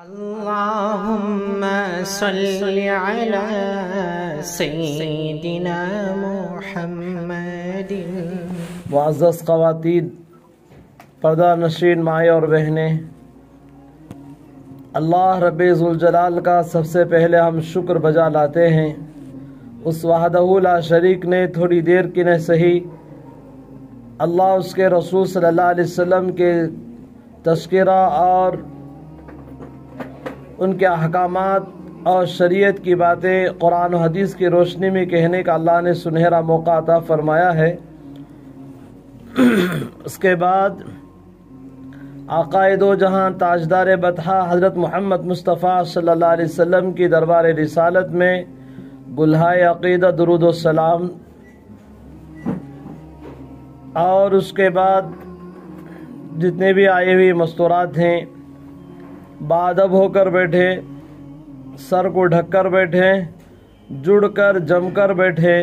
اللهم صل على سيدنا محمد۔ معزز خواتین، پردہ نشین مائیں اور بہنیں، اللہ رب ذوالجلال کا سب سے پہلے ہم شکر بجا لاتے ہیں۔ اس وحدہ لا شریک نے تھوڑی دیر کی نہ سہی اللہ اس کے رسول صلی اللہ علیہ وسلم کے تذکرہ اور ان کے احکامات اور شریعت کی باتیں قرآن و حدیث کی روشنی میں کہنے کا اللہ نے سنہرا موقع عطا فرمایا ہے۔ اس کے بعد آقائے دو جہاں تاجدار بطحہ حضرت محمد مصطفیٰ صلی اللہ علیہ وسلم کی دربار رسالت میں بلہائے عقیدہ درود و سلام، اور اس کے بعد جتنے بھی آئے ہوئے مستورات ہیں باادب ہو کر بیٹھے، سر کو ڈھک کر بیٹھے، جڑ کر جم کر بیٹھے،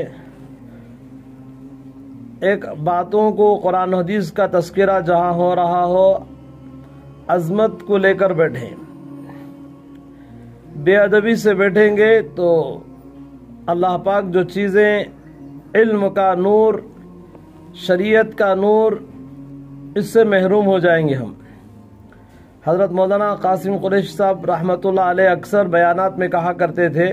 ایک باتوں کو قرآن و حدیث کا تذکرہ جہاں ہو رہا ہو عظمت کو لے کر بیٹھیں۔ بے ادبی سے بیٹھیں گے تو اللہ پاک جو چیزیں علم کا نور، شریعت کا نور، اس سے محروم ہو جائیں گے ہم۔ حضرت مولانا قاسم قریشی صاحب رحمۃ اللہ علیہ اکثر بیانات میں کہا کرتے تھے،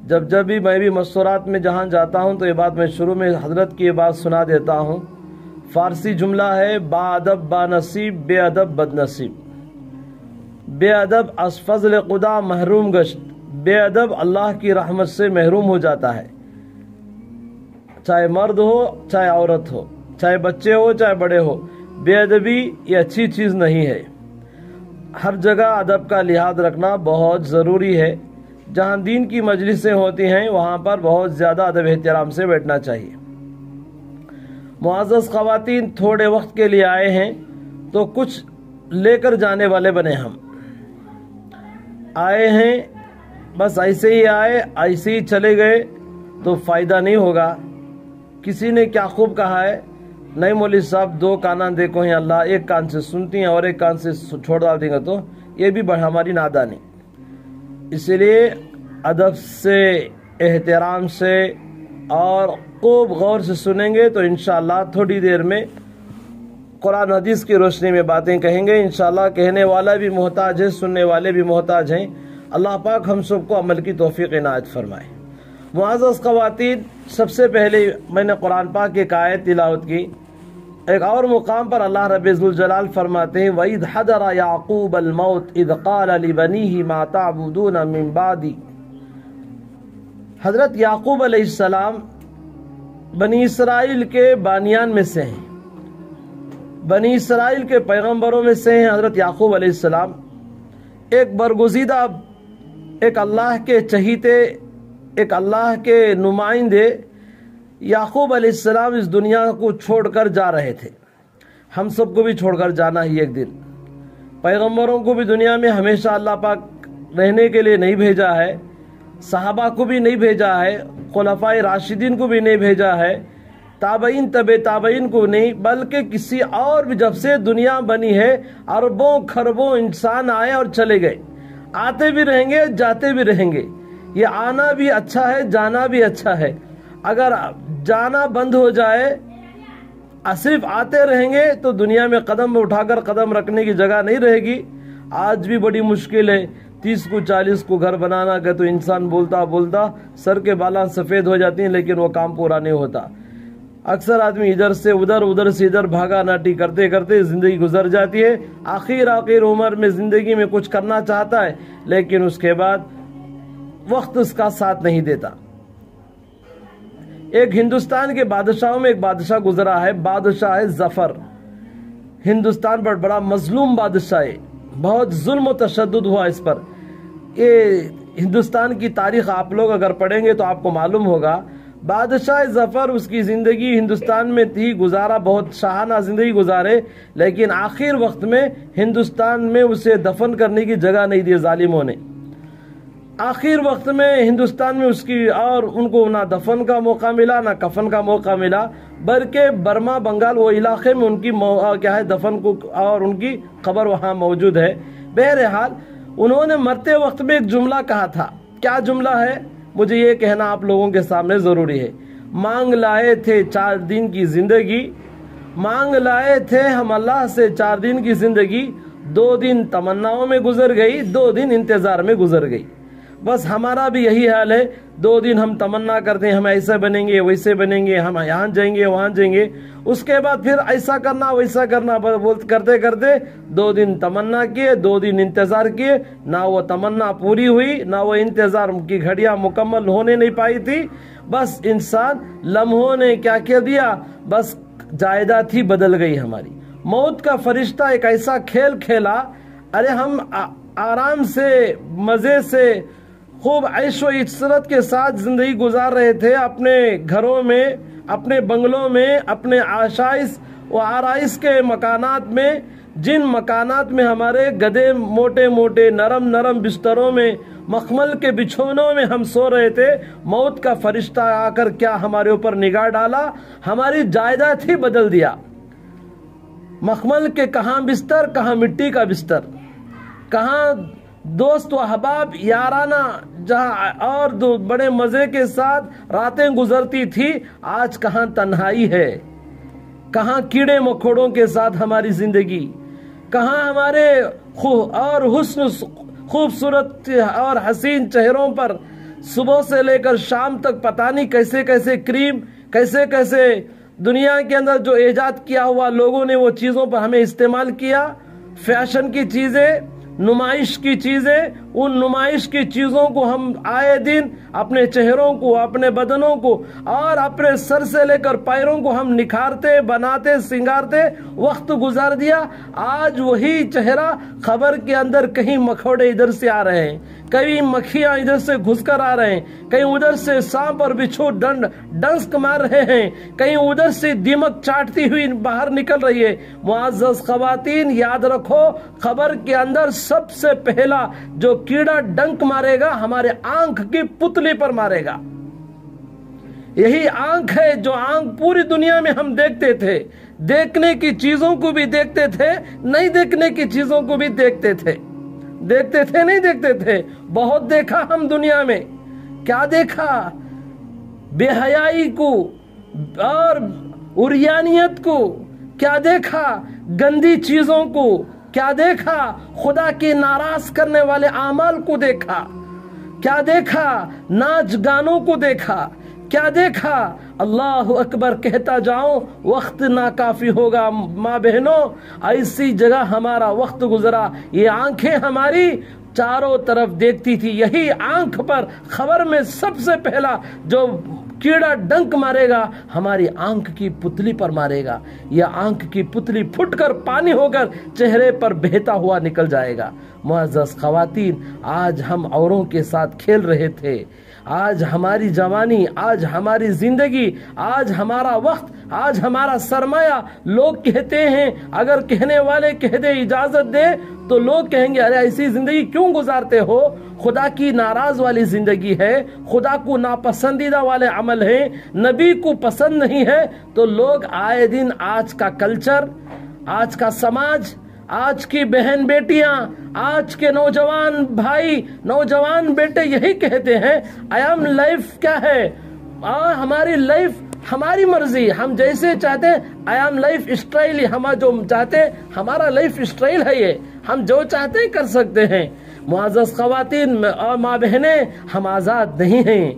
جب بھی میں بھی مستورات میں جہاں جاتا ہوں تو یہ بات میں شروع میں حضرت کی یہ بات سنا دیتا ہوں۔ فارسی جملہ ہے، با ادب با نصیب، بے ادب بد نصیب۔ بے ادب از فضل خدا محروم گشت، بے ادب اللہ کی رحمت سے محروم ہو جاتا ہے، چاہے مرد ہو چاہے عورت ہو، چاہے بچے ہو چاہے بڑے ہو۔ بے ادبی یہ اچھی چیز نہیں ہے۔ ہر جگہ ادب کا لحاظ رکھنا بہت ضروری ہے۔ جہاں دین کی مجلسیں ہوتی ہیں وہاں پر بہت زیادہ ادب احترام سے بیٹھنا چاہیے۔ معزز خواتین، تھوڑے وقت کے لیے آئے ہیں تو کچھ لے کر جانے والے بنے۔ ہم آئے ہیں بس ایسے ہی آئے ایسے ہی چلے گئے تو فائدہ نہیں ہوگا۔ کسی نے کیا خوب کہا ہے، نہیں مولوی صاحب دو کانا دیکھو ہیں اللہ، ایک کان سے سنتی ہیں اور ایک کان سے چھوڑ ڈال دیں گے تو یہ بھی ہماری نادانی۔ اسی لیے ادب سے، احترام سے اور خوب غور سے سنیں گے تو انشاءاللہ تھوڑی دیر میں قرآن حدیث کی روشنی میں باتیں کہیں گے۔ انشاءاللہ کہنے والا بھی محتاج ہے، سننے والے بھی محتاج ہیں۔ اللہ پاک ہم سب کو عمل کی توفیق عنایت فرمائے۔ معزز خواتین، سب سے پہلے میں نے قرآن پاک کی ایک آیت تلاوت کی۔ ایک اور مقام پر اللہ رب ذوالجلال فرماتے ہیں، وَإِذْ حَضَرَ يَعْقُوبَ الْمَوْتُ إِذْ قَالَ لِبَنِيهِ مَا تَعْبُدُونَ مِن بَعْدِي۔ حضرت یعقوب علیہ السلام بنی اسرائیل کے بانیان میں سے ہیں، بنی اسرائیل کے پیغمبروں میں سے ہیں۔ حضرت یعقوب علیہ السلام ایک برگزیدہ، ایک اللہ کے چہیتے، ایک اللہ کے نمائندے یعقوب علیہ السلام اس دنیا کو چھوڑ کر جا رہے تھے۔ ہم سب کو بھی چھوڑ کر جانا ہی ایک دن۔ پیغمبروں کو بھی دنیا میں ہمیشہ اللہ پاک رہنے کے لیے نہیں بھیجا ہے، صحابہ کو بھی نہیں بھیجا ہے، خلفائے راشدین کو بھی نہیں بھیجا ہے، تابعین تبع تابعین کو نہیں، بلکہ کسی اور بھی جب سے دنیا بنی ہے اربوں کھربوں انسان آئے اور چلے گئے، آتے بھی رہیں گے جاتے بھی رہیں گے۔ یہ آنا بھی اچھا ہے، جانا بھی اچھا ہے۔ اگر جانا بند ہو جائے، صرف آتے رہیں گے تو دنیا میں قدم اٹھا کر قدم رکھنے کی جگہ نہیں رہے گی۔ آج بھی بڑی مشکل ہے 30 کو 40 کو گھر بنانا کہ تو انسان بولتا بولتا سر کے بالاں سفید ہو جاتی ہیں لیکن وہ کام پورا نہیں ہوتا۔ اکثر آدمی ادھر سے ادھر، ادھر سے ادھر بھاگا ناٹی کرتے کرتے زندگی گزر جاتی ہے۔ آخر عمر میں زندگی میں کچھ کرنا چاہتا ہے لیکن اس کے بعد وقت اس کا ساتھ نہیں دیتا۔ ایک ہندوستان کے بادشاہوں میں ایک بادشاہ گزرا ہے، بادشاہ ظفر۔ ہندوستان پر بڑا مظلوم بادشاہ ہے، بہت ظلم و تشدد ہوا اس پر۔ یہ ہندوستان کی تاریخ آپ لوگ اگر پڑھیں گے تو آپ کو معلوم ہوگا۔ بادشاہ ظفر اس کی زندگی ہندوستان میں تھی، گزارا، بہت شاہانہ زندگی گزارے، لیکن آخر وقت میں ہندوستان میں اسے دفن کرنے کی جگہ نہیں دی ظالموں نے۔ آخر وقت میں ہندوستان میں اس کی اور ان کو نہ دفن کا موقع ملا نہ کفن کا موقع ملا، بلکہ برما بنگال وہ علاقے میں ان کی دفن کو اور ان کی قبر وہاں موجود ہے۔ بہرحال انہوں نے مرتے وقت میں ایک جملہ کہا تھا. کیا جملہ ہے مجھے یہ کہنا آپ لوگوں کے سامنے ضروری ہے. مانگ لائے تھے 4 دن کی زندگی، مانگ لائے تھے ہم اللہ سے 4 دن کی زندگی، 2 دن تمناؤں میں گزر گئی، 2 دن انتظار میں گزر گئی. بس ہمارا بھی یہی حال ہے. 2 دن ہم تمنا کرتے ہیں ہم ایسے بنیں گے ویسے بنیں گے، ہم یہاں جائیں گے وہاں جائیں گے، اس کے بعد پھر ایسا کرنا ویسا کرنا کرتے کرتے 2 دن تمنا کیے، 2 دن انتظار کیے، نہ وہ تمنا پوری ہوئی نہ وہ انتظار کی گھڑیاں مکمل ہونے نہیں پائی تھی. بس انسان لمحوں نے کیا کیا دیا، بس جائیداد ہی بدل گئی ہماری. موت کا فرشتہ ایک ایسا کھیل کھیلا، ارے ہم آرام سے مزے سے خوب عیش و عشرت کے ساتھ زندگی گزار رہے تھے، اپنے گھروں میں، اپنے بنگلوں میں، اپنے آشائش و آرائش کے مکانات میں، جن مکانات میں ہمارے گدے موٹے موٹے نرم نرم بستروں میں، مخمل کے بچھونوں میں ہم سو رہے تھے. موت کا فرشتہ آ کر کیا ہمارے اوپر نگاہ ڈالا، ہماری جائیداد ہی بدل دیا. مخمل کے کہاں بستر، کہاں مٹی کا بستر، کہاں دوست و احباب یارانہ جہاں اور بڑے مزے کے ساتھ راتیں گزرتی تھی، آج کہاں تنہائی ہے، کہاں کیڑے مکوڑوں کے ساتھ ہماری زندگی، کہاں ہمارے اور حسن خوبصورت اور حسین چہروں پر صبح سے لے کر شام تک پتہ نہیں کیسے کیسے کریم، کیسے کیسے دنیا کے اندر جو ایجاد کیا ہوا لوگوں نے وہ چیزوں پر ہمیں استعمال کیا. فیشن کی چیزیں، نمائش کی چیزیں، ان نمائش کی چیزوں کو ہم آئے دن اپنے چہروں کو، اپنے بدنوں کو اور اپنے سر سے لے کر پیروں کو ہم نکھارتے، بناتے، سنگارتے وقت گزار دیا. آج وہی چہرہ خبر کے اندر کہیں مکھوڑے ادھر سے آ رہے ہیں، کہیں مکھیاں ادھر سے گھس کر آ رہے ہیں، کہیں ادھر سے سانپ اور بچھو ڈنک مار رہے ہیں، کہیں ادھر سے دیمک چاٹتی ہوئی باہر نکل رہی ہے. معزز خواتین یاد رکھو، خبر کے اندر سب سے پہلا جو کیڑا ڈنک مارے گا ہمارے آنکھ کی پتلی پر مارے گا. یہی آنکھ ہے جو آنکھ پوری دنیا میں ہم دیکھتے تھے، دیکھنے کی چیزوں کو بھی دیکھتے تھے، نہیں دیکھنے کی چیزوں کو بھی دیکھتے تھے، دیکھتے تھے نہیں دیکھتے تھے. بہت دیکھا ہم دنیا میں. کیا دیکھا؟ بے حیائی کو اور عریانیت کو. کیا دیکھا؟ گندی چیزوں کو. کیا دیکھا؟ خدا کی ناراض کرنے والے اعمال کو دیکھا. کیا دیکھا؟ ناچ گانوں کو دیکھا. کیا دیکھا؟ اللہ اکبر کہتا جاؤں، وقت ناکافی ہوگا ماں بہنوں. ایسی جگہ ہمارا وقت گزرا. یہ آنکھیں ہماری چاروں طرف دیکھتی تھی. یہی آنکھ پر خبر میں سب سے پہلا جو کیڑا ڈنک مارے گا ہماری آنکھ کی پتلی پر مارے گا. یہ آنکھ کی پتلی پھٹ کر پانی ہو کر چہرے پر بہتا ہوا نکل جائے گا. معزز خواتین، آج ہم اوروں کے ساتھ کھیل رہے تھے. آج ہماری جوانی، آج ہماری زندگی، آج ہمارا وقت، آج ہمارا سرمایہ. لوگ کہتے ہیں، اگر کہنے والے کہہ دے اجازت دے تو لوگ کہیں گے ارے ایسی زندگی کیوں گزارتے ہو؟ خدا کی ناراض والی زندگی ہے، خدا کو ناپسندیدہ والے عمل ہیں، نبی کو پسند نہیں ہے. تو لوگ آئے دن آج کا کلچر، آج کا سماج، آج کی بہن بیٹیاں، آج کے نوجوان بھائی، نوجوان بیٹے یہی کہتے ہیں آئی ایم لائف کیا ہے، ہماری لائف ہماری مرضی، ہم جیسے چاہتے ہیں. آئی ایم لائف اسٹائل، ہم جو چاہتے ہیں ہمارا لائف اسٹائل ہے، یہ ہم جو چاہتے ہیں کر سکتے ہیں. معزز خواتین اور ماں بہنیں، ہم آزاد نہیں ہیں،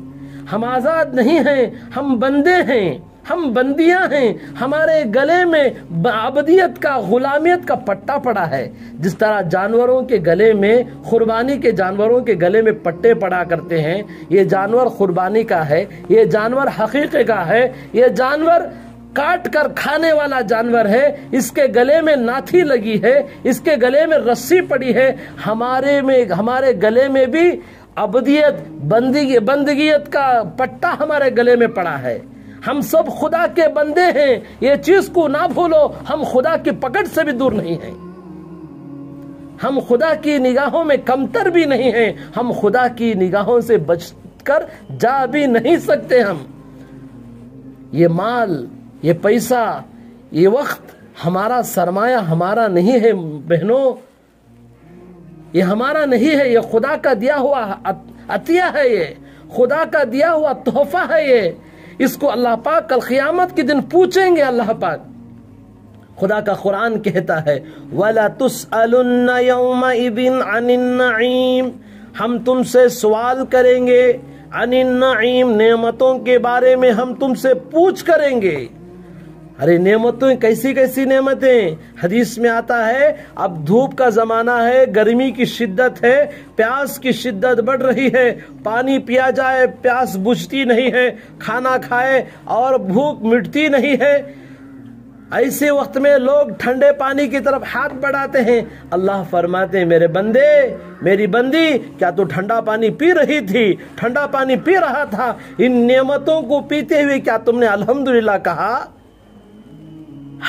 ہم آزاد نہیں ہیں، ہم بندے ہیں، ہم بندیاں ہیں. ہمارے گلے میں عبدیت کا، غلامیت کا پٹا پڑا ہے. جس طرح جانوروں کے گلے میں، قربانی کے جانوروں کے گلے میں پٹے پڑا کرتے ہیں، یہ جانور قربانی کا ہے، یہ جانور حقیقے کا ہے، یہ جانور کاٹ کر کھانے والا جانور ہے. اس کے گلے میں ناتھی لگی ہے، اس کے گلے میں رسی پڑی ہے. ہمارے گلے میں بھی عبدیت، بندگیت کا پٹا ہمارے گلے میں پڑا ہے. ہم سب خدا کے بندے ہیں، یہ چیز کو نہ بھولو. ہم خدا کی پکڑ سے بھی دور نہیں ہیں، ہم خدا کی نگاہوں میں کمتر بھی نہیں ہیں، ہم خدا کی نگاہوں سے بچ کر جا بھی نہیں سکتے. ہم یہ مال، یہ پیسہ، یہ وقت ہمارا سرمایہ ہمارا نہیں ہے. بہنوں، یہ ہمارا نہیں ہے، یہ خدا کا دیا ہوا عطیہ ہے، یہ خدا کا دیا ہوا تحفہ ہے، یہ اس کو اللہ پاک کل قیامت کے دن پوچھیں گے۔ اللہ پاک خدا کا قرآن کہتا ہے وَلَا تُسْأَلُنَّ يَوْمَئِذٍ عَنِ النَّعِيمِ، ہم تم سے سوال کریں گے عن النعیم، نعمتوں کے بارے میں ہم تم سے پوچھ کریں گے۔ ارے نعمتیں کیسی کیسی نعمتیں؟ حدیث میں آتا ہے اب دھوپ کا زمانہ ہے، گرمی کی شدت ہے، پیاس کی شدت بڑھ رہی ہے، پانی پیا جائے پیاس بجھتی نہیں ہے، کھانا کھائے اور بھوک مٹتی نہیں ہے، ایسے وقت میں لوگ ٹھنڈے پانی کی طرف ہاتھ بڑھاتے ہیں۔ اللہ فرماتے ہیں میرے بندے، میری بندی، کیا تو ٹھنڈا پانی پی رہی تھی، ٹھنڈا پانی پی رہا تھا، ان نعمتوں کو پیتے ہوئے کیا تم نے الحمدللہ کہا؟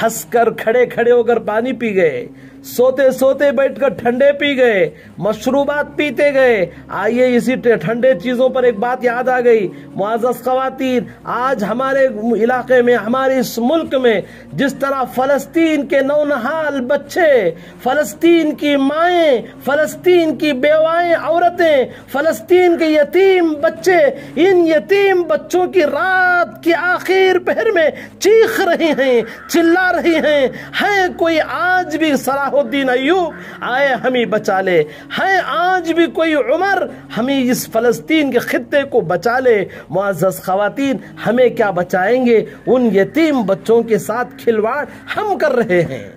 ہنس کر کھڑے کھڑے ہو کر پانی پی گئے، سوتے سوتے بیٹھ کر ٹھنڈے پی گئے، مشروبات پیتے گئے۔ آئیے اسی ٹھنڈے چیزوں پر ایک بات یاد آ گئی، معزز خواتین، آج ہمارے علاقے میں، ہمارے اس ملک میں جس طرح فلسطین کے نونہال بچے، فلسطین کی مائیں، فلسطین کی بیوائیں عورتیں، فلسطین کے یتیم بچے، ان یتیم بچوں کی رات کی آخر پہر میں چیخ رہی ہیں، چلا رہی ہیں، ہے کوئی آج بھی صلاح الدین ایوب آئے ہمیں بچا لے، ہے آج بھی کوئی عمر ہمیں اس فلسطین کے خطے کو بچا لے۔ معزز خواتین، ہمیں کیا بچائیں گے؟ ان یتیم بچوں کے ساتھ کھلواڑ ہم کر رہے ہیں۔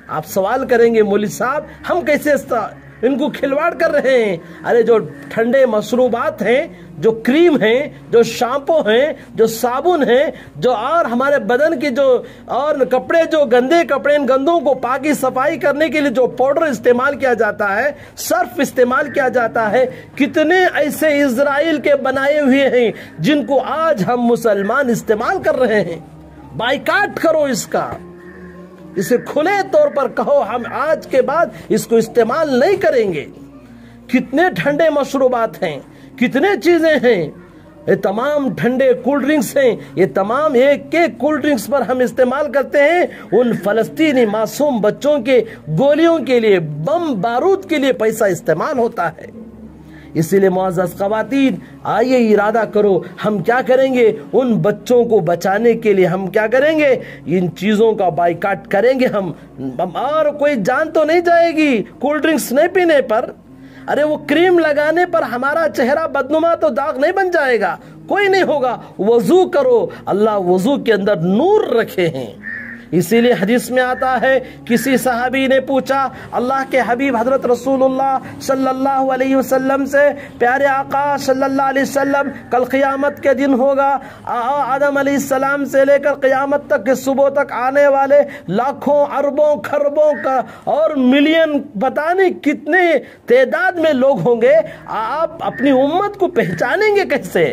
آپ سوال کریں گے مولوی صاحب ہم کیسے ان کو کھلواڑ کر رہے ہیں؟ ارے جو ٹھنڈے مشروبات ہیں، جو کریم ہیں، جو شامپو ہیں، جو صابن ہیں، جو اور ہمارے بدن کی جو اور کپڑے، جو گندے کپڑے، ان گندوں کو پاکی صفائی کرنے کے لیے جو پاؤڈر استعمال کیا جاتا ہے، صرف استعمال کیا جاتا ہے، کتنے ایسے اسرائیل کے بنائے ہوئے ہیں جن کو آج ہم مسلمان استعمال کر رہے ہیں۔ بائیکاٹ کرو اس کا، اسے کھلے طور پر کہو ہم آج کے بعد اس کو استعمال نہیں کریں گے۔ کتنے ٹھنڈے مشروبات ہیں، کتنے چیزیں ہیں، یہ تمام ٹھنڈے کولڈ ڈرنکس ہیں، یہ تمام ایک ایک کولڈ ڈرنکس پر ہم استعمال کرتے ہیں ان فلسطینی معصوم بچوں کے گولیوں کے لیے، بم بارود کے لیے پیسہ استعمال ہوتا ہے۔ اسی لیے معزز خواتین، آئیے ارادہ کرو ہم کیا کریں گے؟ ان بچوں کو بچانے کے لیے ہم کیا کریں گے؟ ان چیزوں کا بائیکاٹ کریں گے ہم، اور کوئی جان تو نہیں جائے گی کولڈ ڈرنکس نہیں پینے پر۔ ارے وہ کریم لگانے پر ہمارا چہرہ بدنما تو داغ نہیں بن جائے گا، کوئی نہیں ہوگا۔ وضو کرو، اللہ وضو کے اندر نور رکھے ہیں۔ اسی لیے حدیث میں آتا ہے کسی صحابی نے پوچھا اللہ کے حبیب حضرت رسول اللہ صلی اللہ علیہ وسلم سے، پیارے آقا صلی اللہ علیہ وسلم کل قیامت کے دن ہوگا، آدم علیہ السلام سے لے کر قیامت تک کے صبح تک آنے والے لاکھوں اربوں کھربوں کا اور ملین پتہ نہیں کتنے تعداد میں لوگ ہوں گے، آپ اپنی امت کو پہچانیں گے کیسے؟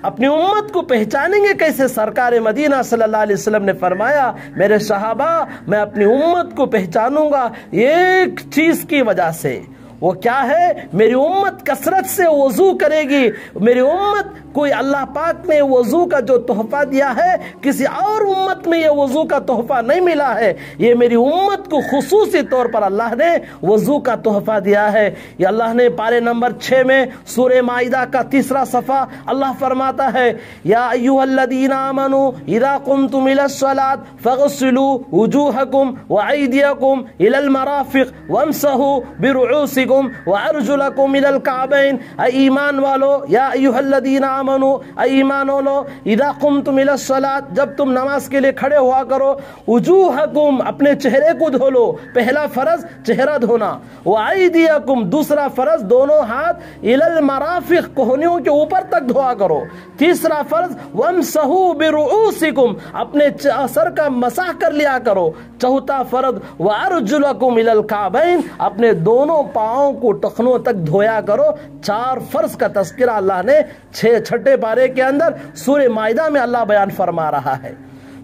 اپنی امت کو پہچانیں گے کیسے؟ سرکار مدینہ صلی اللہ علیہ وسلم نے فرمایا میرے صحابہ میں اپنی امت کو پہچانوں گا ایک چیز کی وجہ سے، وہ کیا ہے؟ میری امت کثرت سے وضو کرے گی، میری امت کوئی اللہ پاک نے وضو کا جو تحفہ دیا ہے کسی اور امت میں یہ وضو کا تحفہ نہیں ملا ہے، یہ میری امت کو خصوصی طور پر اللہ نے وضو کا تحفہ دیا ہے۔ یہ اللہ نے پارے نمبر 6 میں سورہ مائدہ کا 3 صفحہ اللہ فرماتا ہے یا ایھا الذین آمنوا اذا قمتم الی الصلاۃ فاغسلوا وجوہکم وایدیکم الی المرافق وامسحوا برؤوسکم وارجلکم الی الکعبین۔ اے ایمان والو، یا ایھا الذین آمنو، اے ایمان والو، اذا قمتم الی الصلاۃ، جب تم نماز کے لیے کھڑے ہوا کرو، وجوہکم، اپنے چہرے کو دھو لو، پہلا فرض چہرہ دھونا، وایدیکم، دوسرا فرض دونوں ہاتھ، الی المرافق، کوہنیوں کے اوپر تک دھوا کرو، تیسرا فرض وامسحوا برؤوسکم، اپنے سر کا مسح کر لیا کرو، چوتھا فرض وارجلکم الی الکعبین، اپنے دونوں پاؤں کو ٹخنوں تک دھویا کرو۔ 4 فرض کا تذکرہ اللہ نے 6 پارے کے اندر سورہ مائدہ میں اللہ بیان فرما رہا ہے۔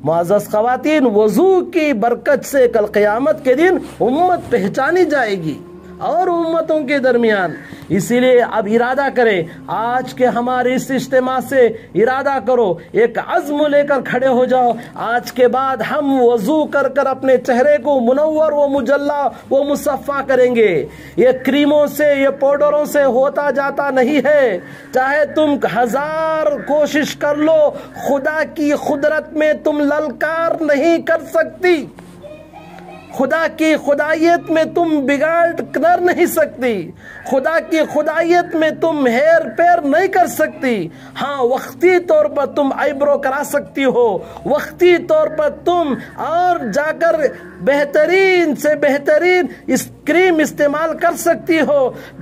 معزز خواتین، وضو کی برکت سے کل قیامت کے دن امت پہچانی جائے گی اور امتوں کے درمیان اسی لیے اب ارادہ کریں، آج کے ہمارے اس اجتماع سے ارادہ کرو، ایک عزم لے کر کھڑے ہو جاؤ، آج کے بعد ہم وضو کر کر اپنے چہرے کو منور و مجلا و مصفا کریں گے۔ یہ کریموں سے، یہ پاؤڈروں سے ہوتا جاتا نہیں ہے، چاہے تم ہزار کوشش کر لو، خدا کی قدرت میں تم للکار نہیں کر سکتی، خدا کی خدائیت میں تم بگاڑ کر نہیں سکتی، خدا کی خدائیت میں تم ہیر پیر نہیں کر سکتی۔ ہاں وقتی طور پر تم آئیبرو کرا سکتی ہو، وقتی طور پر تم اور جا کر بہترین سے بہترین کریم استعمال کر سکتی ہو،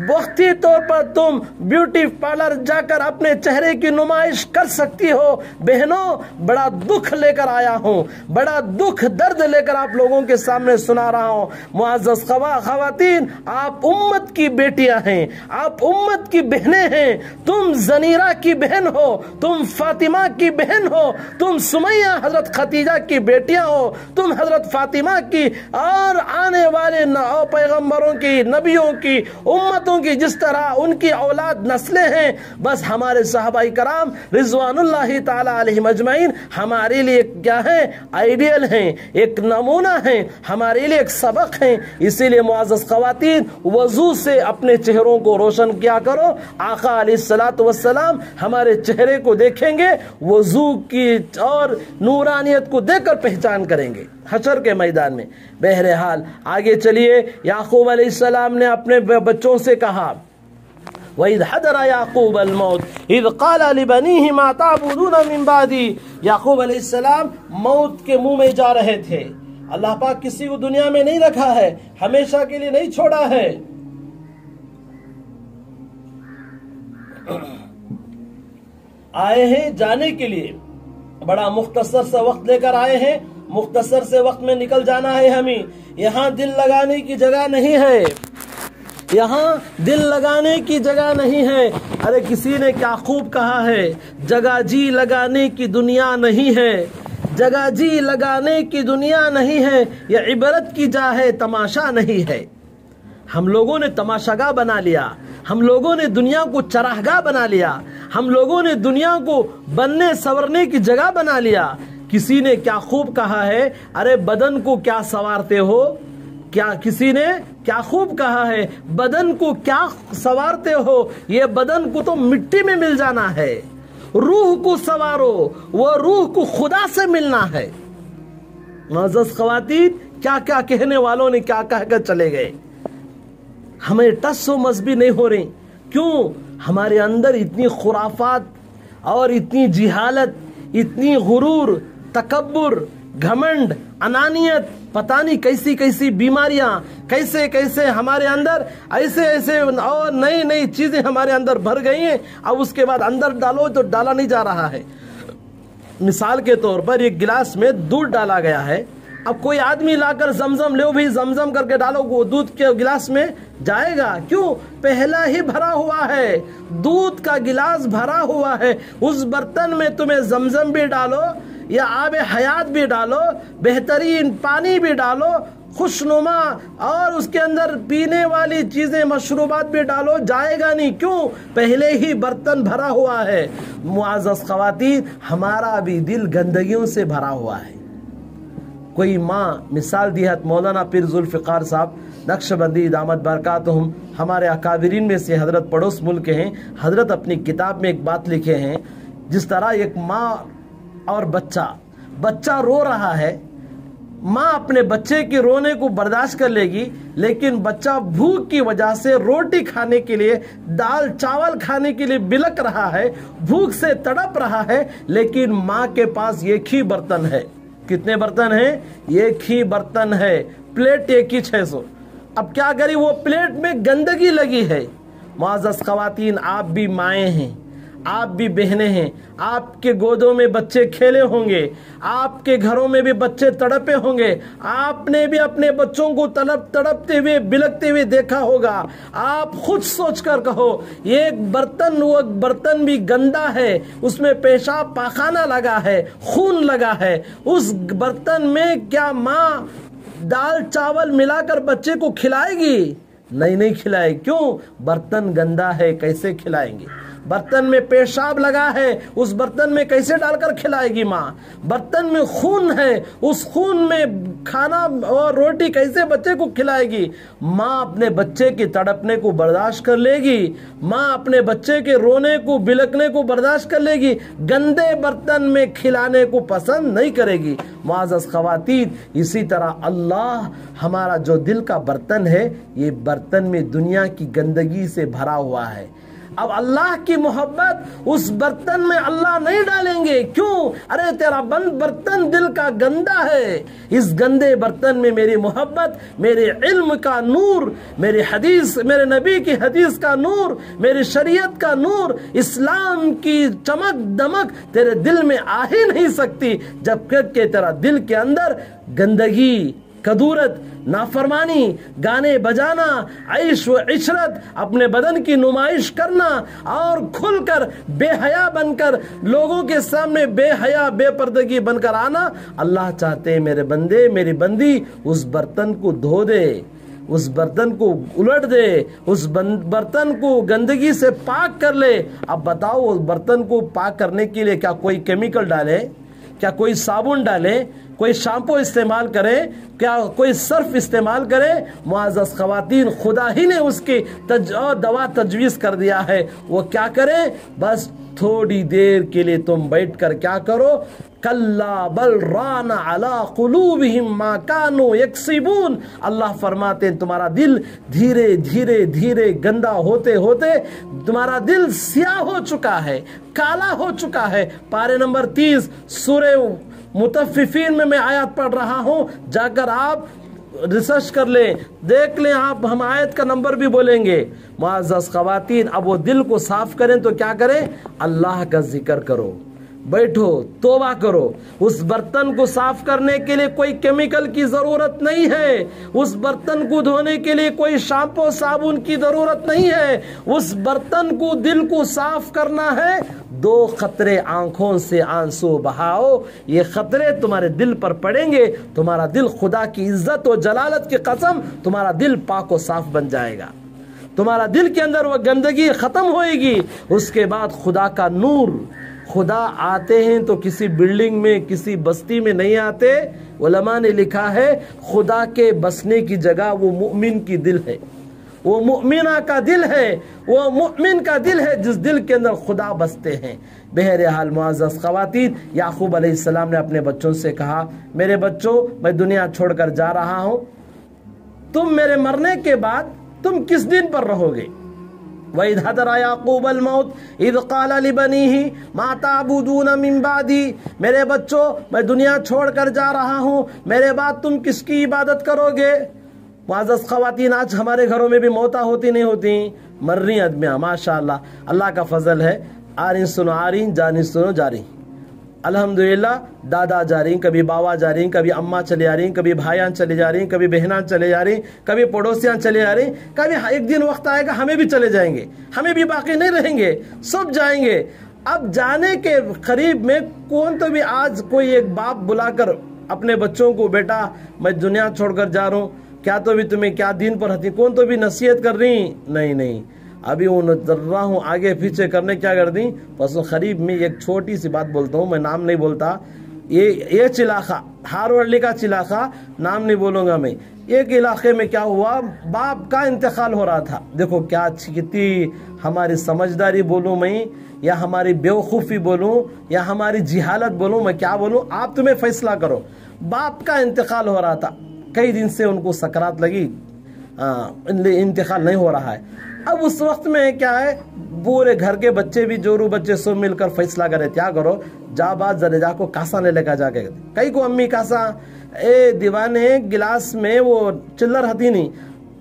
وقتی طور پر تم بیوٹی پارلر جا کر اپنے چہرے کی نمائش کر سکتی ہو۔ بہنوں، بڑا دکھ لے کر آیا ہوں، بڑا دکھ درد لے کر آپ لوگوں کے سامنے سنا رہا ہوں۔ معزز خواتین، آپ امت کی بیٹیاں ہیں، آپ امت کی بہنیں ہیں، تم زنیرہ کی بہن ہو، تم فاطمہ کی بہن ہو، تم سمیہ حضرت خدیجہ کی بیٹیاں ہو، تم حضرت فاطمہ کی اور آنے والے پیغمبروں کی، نبیوں کی، امتوں کی جس طرح ان کی اولاد نسلیں ہیں، بس ہمارے صحابہ کرام رضوان اللہ تعالی علیہم اجمعین ہمارے لیے کیا ہیں؟ آئیڈیل ہیں، ایک نمونہ ہیں، ہمارے لیے ایک سبق ہیں۔ اسی لیے معزز خواتین، وضو سے اپنے چہروں کو روشن کیا کرو۔ آقا علیہ الصلوۃ والسلام ہمارے چہرے کو دیکھیں گے، وضو کی اور نورانیت کو دیکھ کر پہچان کریں گے حشر کے میدان میں۔ بہرحال آگے چلیے، یعقوب علیہ السلام نے اپنے بچوں سے کہا، وَإِذْ حَضَرَ يَعْقُوبَ الْمَوْتُ إِذْ قَالَ لِبَنِيهِ مَا تَعْبُدُونَ مِن بَعْدِي۔ یعقوب علیہ السلام موت کے منہ میں جا رہے تھے۔ اللہ پاک کسی کو دنیا میں نہیں رکھا ہے، ہمیشہ کے لیے نہیں چھوڑا ہے۔ آئے ہیں جانے کے لیے، بڑا مختصر سا وقت لے کر آئے ہیں، مختصر سے وقت میں نکل جانا ہے ہمیں۔ یہاں دل لگانے کی جگہ نہیں ہے، یہاں دل لگانے کی جگہ نہیں ہے۔ ارے کسی نے کیا خوب کہا ہے، جگہ جی لگانے کی دنیا نہیں ہے، جگہ جی لگانے کی دنیا نہیں ہے، یہ عبرت کی جا ہے، تماشا نہیں ہے۔ ہم لوگوں نے تماشاگاہ بنا لیا، ہم لوگوں نے دنیا کو چراگاہ بنا لیا، ہم لوگوں نے دنیا کو بننے سورنے کی جگہ بنا لیا۔ کسی نے کیا خوب کہا ہے، ارے بدن کو کیا سوارتے ہو، کیا کسی نے کیا خوب کہا ہے، بدن کو کیا سوارتے ہو، یہ بدن کو تو مٹی میں مل جانا ہے، روح کو سوارو، وہ روح کو خدا سے ملنا ہے۔ معزز خواتین، کیا کیا کہنے والوں نے کیا کہہ کر چلے گئے، ہمیں ٹس و مذہبی نہیں ہو رہی۔ کیوں؟ ہمارے اندر اتنی خرافات اور اتنی جہالت، اتنی غرور، تکبر، گھمنڈ، انانیت، پتہ نہیں کیسی کیسی بیماریاں، کیسے کیسے ہمارے اندر ایسے ایسے اور نئی نئی چیزیں ہمارے اندر بھر گئی ہیں۔ اب اس کے بعد اندر ڈالو تو ڈالا نہیں جا رہا ہے۔ مثال کے طور پر ایک گلاس میں دودھ ڈالا گیا ہے، اب کوئی آدمی لا کر زمزم لو بھی، زمزم کر کے ڈالو، وہ دودھ کے گلاس میں جائے گا؟ کیوں؟ پہلا ہی بھرا ہوا ہے، دودھ کا گلاس بھرا ہوا ہے، اس برتن میں تمہیں زمزم بھی ڈالو یا آب حیات بھی ڈالو، بہترین پانی بھی ڈالو، خوشنما اور اس کے اندر پینے والی چیزیں، مشروبات بھی ڈالو، جائے گا نہیں۔ کیوں؟ پہلے ہی برتن بھرا ہوا ہے۔ معزز خواتین، ہمارا بھی دل گندگیوں سے بھرا ہوا ہے۔ کوئی ماں، مثال دی ہے مولانا پیر ذوالفقار صاحب نقشبندی دامت برکاتہم، ہمارے اکابرین میں سے حضرت پڑوس ملک ہیں، حضرت اپنی کتاب میں ایک بات لکھے ہیں، جس طرح ایک ماں اور بچہ رو رہا ہے، ماں اپنے بچے کے رونے کو برداشت کر لے گی، لیکن بچہ بھوک کی وجہ سے روٹی کھانے کے لیے، دال چاول کھانے کے لیے بلک رہا ہے، بھوک سے تڑپ رہا ہے، لیکن ماں کے پاس ایک ہی برتن ہے۔ کتنے برتن ہیں؟ ایک ہی برتن ہے، پلیٹ ایک ہی 600۔ اب کیا کری؟ وہ پلیٹ میں گندگی لگی ہے۔ معزز خواتین، آپ بھی مائیں ہیں، آپ بھی بہنیں ہیں، آپ کے گودوں میں بچے کھیلے ہوں گے، آپ کے گھروں میں بھی بچے تڑپے ہوں گے، آپ نے بھی اپنے بچوں کو تڑپتے ہوئے بلکتے ہوئے دیکھا ہوگا۔ آپ خود سوچ کر کہو، ایک برتن، وہ برتن بھی گندا ہے، اس میں پیشاب پاخانہ لگا ہے، خون لگا ہے، اس برتن میں کیا ماں دال چاول ملا کر بچے کو کھلائے گی؟ نہیں کھلائے. کیوں؟ برتن گندا ہے، کیسے کھلائیں گے؟ برتن میں پیشاب لگا ہے، اس برتن میں کیسے ڈال کر کھلائے گی ماں؟ برتن میں خون ہے، اس خون میں کھانا اور روٹی کیسے بچے کو کھلائے گی؟ ماں اپنے بچے کے تڑپنے کو برداشت کر لے گی، ماں اپنے بچے کے رونے کو بلکنے کو برداشت کر لے گی، گندے برتن میں کھلانے کو پسند نہیں کرے گی. معزز خواتین، اسی طرح اللہ ہمارا جو دل کا برتن ہے، یہ برتن میں دنیا کی گندگی سے بھرا ہوا ہے. اب اللہ کی محبت اس برتن میں اللہ نہیں ڈالیں گے. کیوں؟ ارے تیرا برتن دل کا گندا ہے، اس گندے برتن میں میری محبت، میرے علم کا نور، میرے نبی کی حدیث کا نور، میری شریعت کا نور، اسلام کی چمک دمک تیرے دل میں آ ہی نہیں سکتی جب کہ تیرا دل کے اندر گندگی، کدورت، نافرمانی، گانے بجانا، عیش و عشرت، اپنے بدن کی نمائش کرنا اور کھل کر بے حیا بن کر لوگوں کے سامنے بے حیا بے پردگی بن کر آنا. اللہ چاہتے ہیں میرے بندے، میری بندی اس برتن کو دھو دے، اس برتن کو الٹ دے، اس برتن کو گندگی سے پاک کر لے. اب بتاؤ اس برتن کو پاک کرنے کے لیے کیا کوئی کیمیکل ڈالے؟ کیا کوئی صابن ڈالے؟ کوئی شیمپو استعمال کرے؟ کیا کوئی صرف استعمال کرے؟ معزز خواتین، خدا ہی نے اس کی دوا تجویز کر دیا ہے. وہ کیا کرے؟ بس تھوڑی دیر کے لیے تم بیٹھ کر کیا کرو؟ کلا بل ران علی قلوبہم ما کانوا یکسبون. اللہ فرماتے ہیں تمہارا دل دھیرے دھیرے دھیرے گندا ہوتے ہوتے تمہارا دل سیاہ ہو چکا ہے، کالا ہو چکا ہے. پارے نمبر 30 سورہ مطففین میں آیات پڑھ رہا ہوں، جا کر آپ ریسرچ کر لیں، دیکھ لیں. آپ ہم آیت کا نمبر بھی بولیں گے. معزز خواتین، اب وہ دل کو صاف کریں تو کیا کریں؟ اللہ کا ذکر کرو، بیٹھو، توبہ کرو. اس برتن کو صاف کرنے کے لیے کوئی کیمیکل کی ضرورت نہیں ہے، اس برتن کو دھونے کے لیے کوئی شیمپو صابن کی ضرورت نہیں ہے. اس برتن کو، دل کو صاف کرنا ہے. 2 قطرے آنکھوں سے آنسو بہاؤ، یہ قطرے تمہارے دل پر پڑیں گے، تمہارا دل خدا کی عزت و جلالت کی قسم تمہارا دل پاک و صاف بن جائے گا. تمہارا دل کے اندر وہ گندگی ختم ہوئے گی. اس کے بعد خدا کا نور. خدا آتے ہیں تو کسی بلڈنگ میں، کسی بستی میں نہیں آتے. علماء نے لکھا ہے خدا کے بسنے کی جگہ وہ مؤمن کی دل ہے، وہ مؤمنہ کا دل ہے، وہ مؤمن کا دل ہے جس دل کے اندر خدا بستے ہیں. بہرحال معزز خواتین، یعقوب علیہ السلام نے اپنے بچوں سے کہا، میرے بچوں، میں دنیا چھوڑ کر جا رہا ہوں، تم میرے مرنے کے بعد تم کس دین پر رہو گے؟ وَإِذْ حَضَرَ يَعْقُوبَ الْمَوْتُ إِذْ قَالَ لِبَنِيهِ مَا تَعْبُدُونَ مِن بَعْدِي. میرے بچوں، میں دنیا چھوڑ کر جا رہا ہوں، میرے بعد تم کس کی عبادت کرو گے؟ معزز خواتین، آج ہمارے گھروں میں بھی موتیں ہوتی نہیں ہوتی، مر رہی آدمیاں، ماشاءاللہ، اللہ کا فضل ہے. آ رہی سنو آ رہی، جانی سنو جا رہی. الحمدللہ دادا جا رہی، کبھی باوا جا رہی، کبھی اماں چلے جا رہی، کبھی بھائیاں چلے جا رہی، کبھی بہناں چلے جا رہی، کبھی پڑوسیاں چلے جا رہی، کبھی ایک دن وقت آئے گا ہمیں بھی چلے جائیں گے، ہمیں بھی باقی نہیں رہیں گے، سب جائیں گے. اب جانے کے قریب میں کون تو بھی آج کوئی ایک باپ بلا کر اپنے بچوں کو، بیٹا میں دنیا چھوڑ کر جا رہا ہوں، کیا تو بھی تمہیں کیا دین پر ہتی، کون تو بھی نصیحت کر رہی؟ نہیں. ابھی وہ نظر رہا ہوں آگے پیچھے کرنے کیا کر دیں. بس قریب میں ایک چھوٹی سی بات بولتا ہوں، میں نام نہیں بولتا. یہ چلاخہ، ہارورلی کا چلاخہ، نام نہیں بولوں گا میں. ایک علاقے میں کیا ہوا، باپ کا انتقال ہو رہا تھا. دیکھو کیا اچھی کتنی ہماری سمجھداری بولوں میں، یا ہماری بیوقوفی بولوں، یا ہماری جہالت بولوں، میں کیا بولوں، آپ تمہیں فیصلہ کرو. باپ کا انتقال ہو رہا تھا، کئی دن سے ان کو سکرات لگی، انتقال نہیں ہو رہا ہے. اب اس وقت میں کیا ہے، پورے گھر کے بچے بھی، جورو بچے سب مل کر فیصلہ کرے، کیا کرو، جا بات زرے جا کو کاسا نے لے کر جا کے، کئی کو امی کاسا دیوانے گلاس میں وہ چلر ہتی نہیں،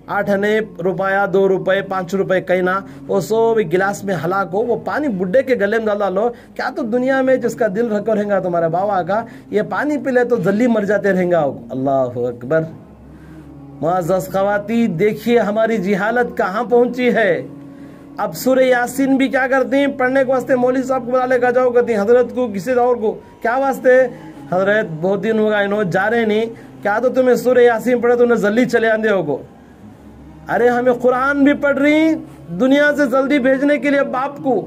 8 آنے روپیہ، 2 روپے، 5 روپے کہیں نہ، وہ سو گلاس میں ہلا کو وہ پانی بڈھے کے گلے میں ڈالا لو. کیا تو دنیا میں جس کا دل رکھو رہیں گا تمہارے بابا کا، یہ پانی پی لے تو جلدی مر جاتے رہیں گا. اللہ اکبر. معزز خواتین، دیکھیے ہماری جہالت کہاں پہنچی ہے. اب سورہ یاسین بھی کیا کرتی ہیں، پڑھنے کے واسطے مولوی صاحب کو بلا لے کر جاؤ، کہتی ہیں حضرت کو، کسی اور کو، کیا واسطے، حضرت بہت دن ہوگا انہوں جا رہے نہیں، کیا تو تمہیں سورہ یاسین پڑھے تو انہیں جلدی چلے آندے ہو کو. ارے ہمیں قرآن بھی پڑھ رہی دنیا سے جلدی بھیجنے کے لیے باپ کو،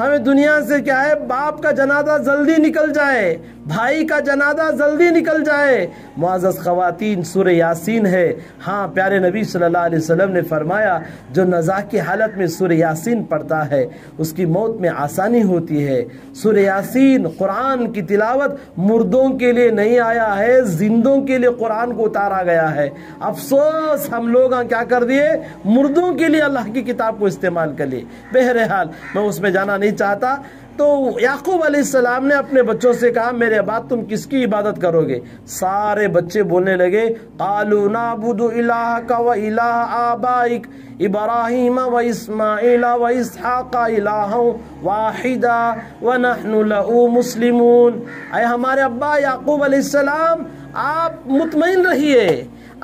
ہمیں دنیا سے کیا ہے باپ کا جنازہ جلدی نکل جائے، بھائی کا جنازہ جلدی نکل جائے۔ معزز خواتین، سورہ یاسین ہے، ہاں پیارے نبی صلی اللہ علیہ وسلم نے فرمایا جو نزا کی حالت میں سورہ یاسین پڑھتا ہے اس کی موت میں آسانی ہوتی ہے۔ سورہ یاسین قرآن کی تلاوت مردوں کے لیے نہیں آیا ہے، زندوں کے لیے قرآن کو اتارا گیا ہے۔ افسوس ہم لوگ کیا کر دیے، مردوں کے لیے اللہ کی کتاب کو استعمال کر لیے۔ بہرحال میں اس میں جانا نہیں چاہتا۔ تو یعقوب علیہ السلام نے اپنے بچوں سے کہا میرے بعد تم کس کی عبادت کرو گے؟ سارے بچے بولنے لگے قالوا نعبد الہک و الہ آبائک ابراہیم و اسماعیل و اسحاق الہا واحدا ونحن له مسلمون۔ اے ہمارے ابا یعقوب علیہ السلام، آپ مطمئن رہیے،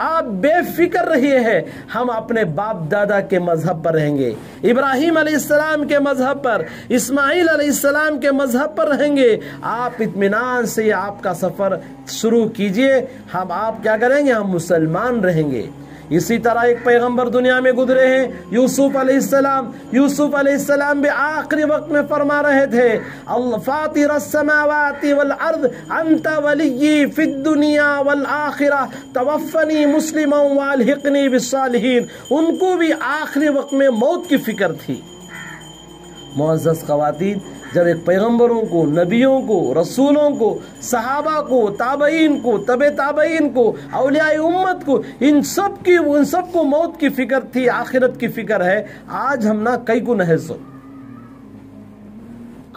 آپ بے فکر رہیے ہیں، ہم اپنے باپ دادا کے مذہب پر رہیں گے، ابراہیم علیہ السلام کے مذہب پر، اسماعیل علیہ السلام کے مذہب پر رہیں گے۔ آپ اطمینان سے آپ کا سفر شروع کیجئے، ہم آپ کیا کریں گے، ہم مسلمان رہیں گے۔ اسی طرح ایک پیغمبر دنیا میں گزرے ہیں، یوسف علیہ السلام۔ یوسف علیہ السلام بھی آخری وقت میں فرما رہے تھے اللہ فاطر السماوات والارض انت ولی فی الدنیا والآخرہ توفنی مسلما والحقنی بالصالحین۔ ان کو بھی آخری وقت میں موت کی فکر تھی۔ معزز خواتین، جب ایک پیغمبروں کو، نبیوں کو، رسولوں کو، صحابہ کو، تابعین کو، تبع تابعین کو، اولیاء امت کو، ان سب کو موت کی فکر تھی، آخرت کی فکر ہے۔ آج ہم نہ کئی کو نہیں سو،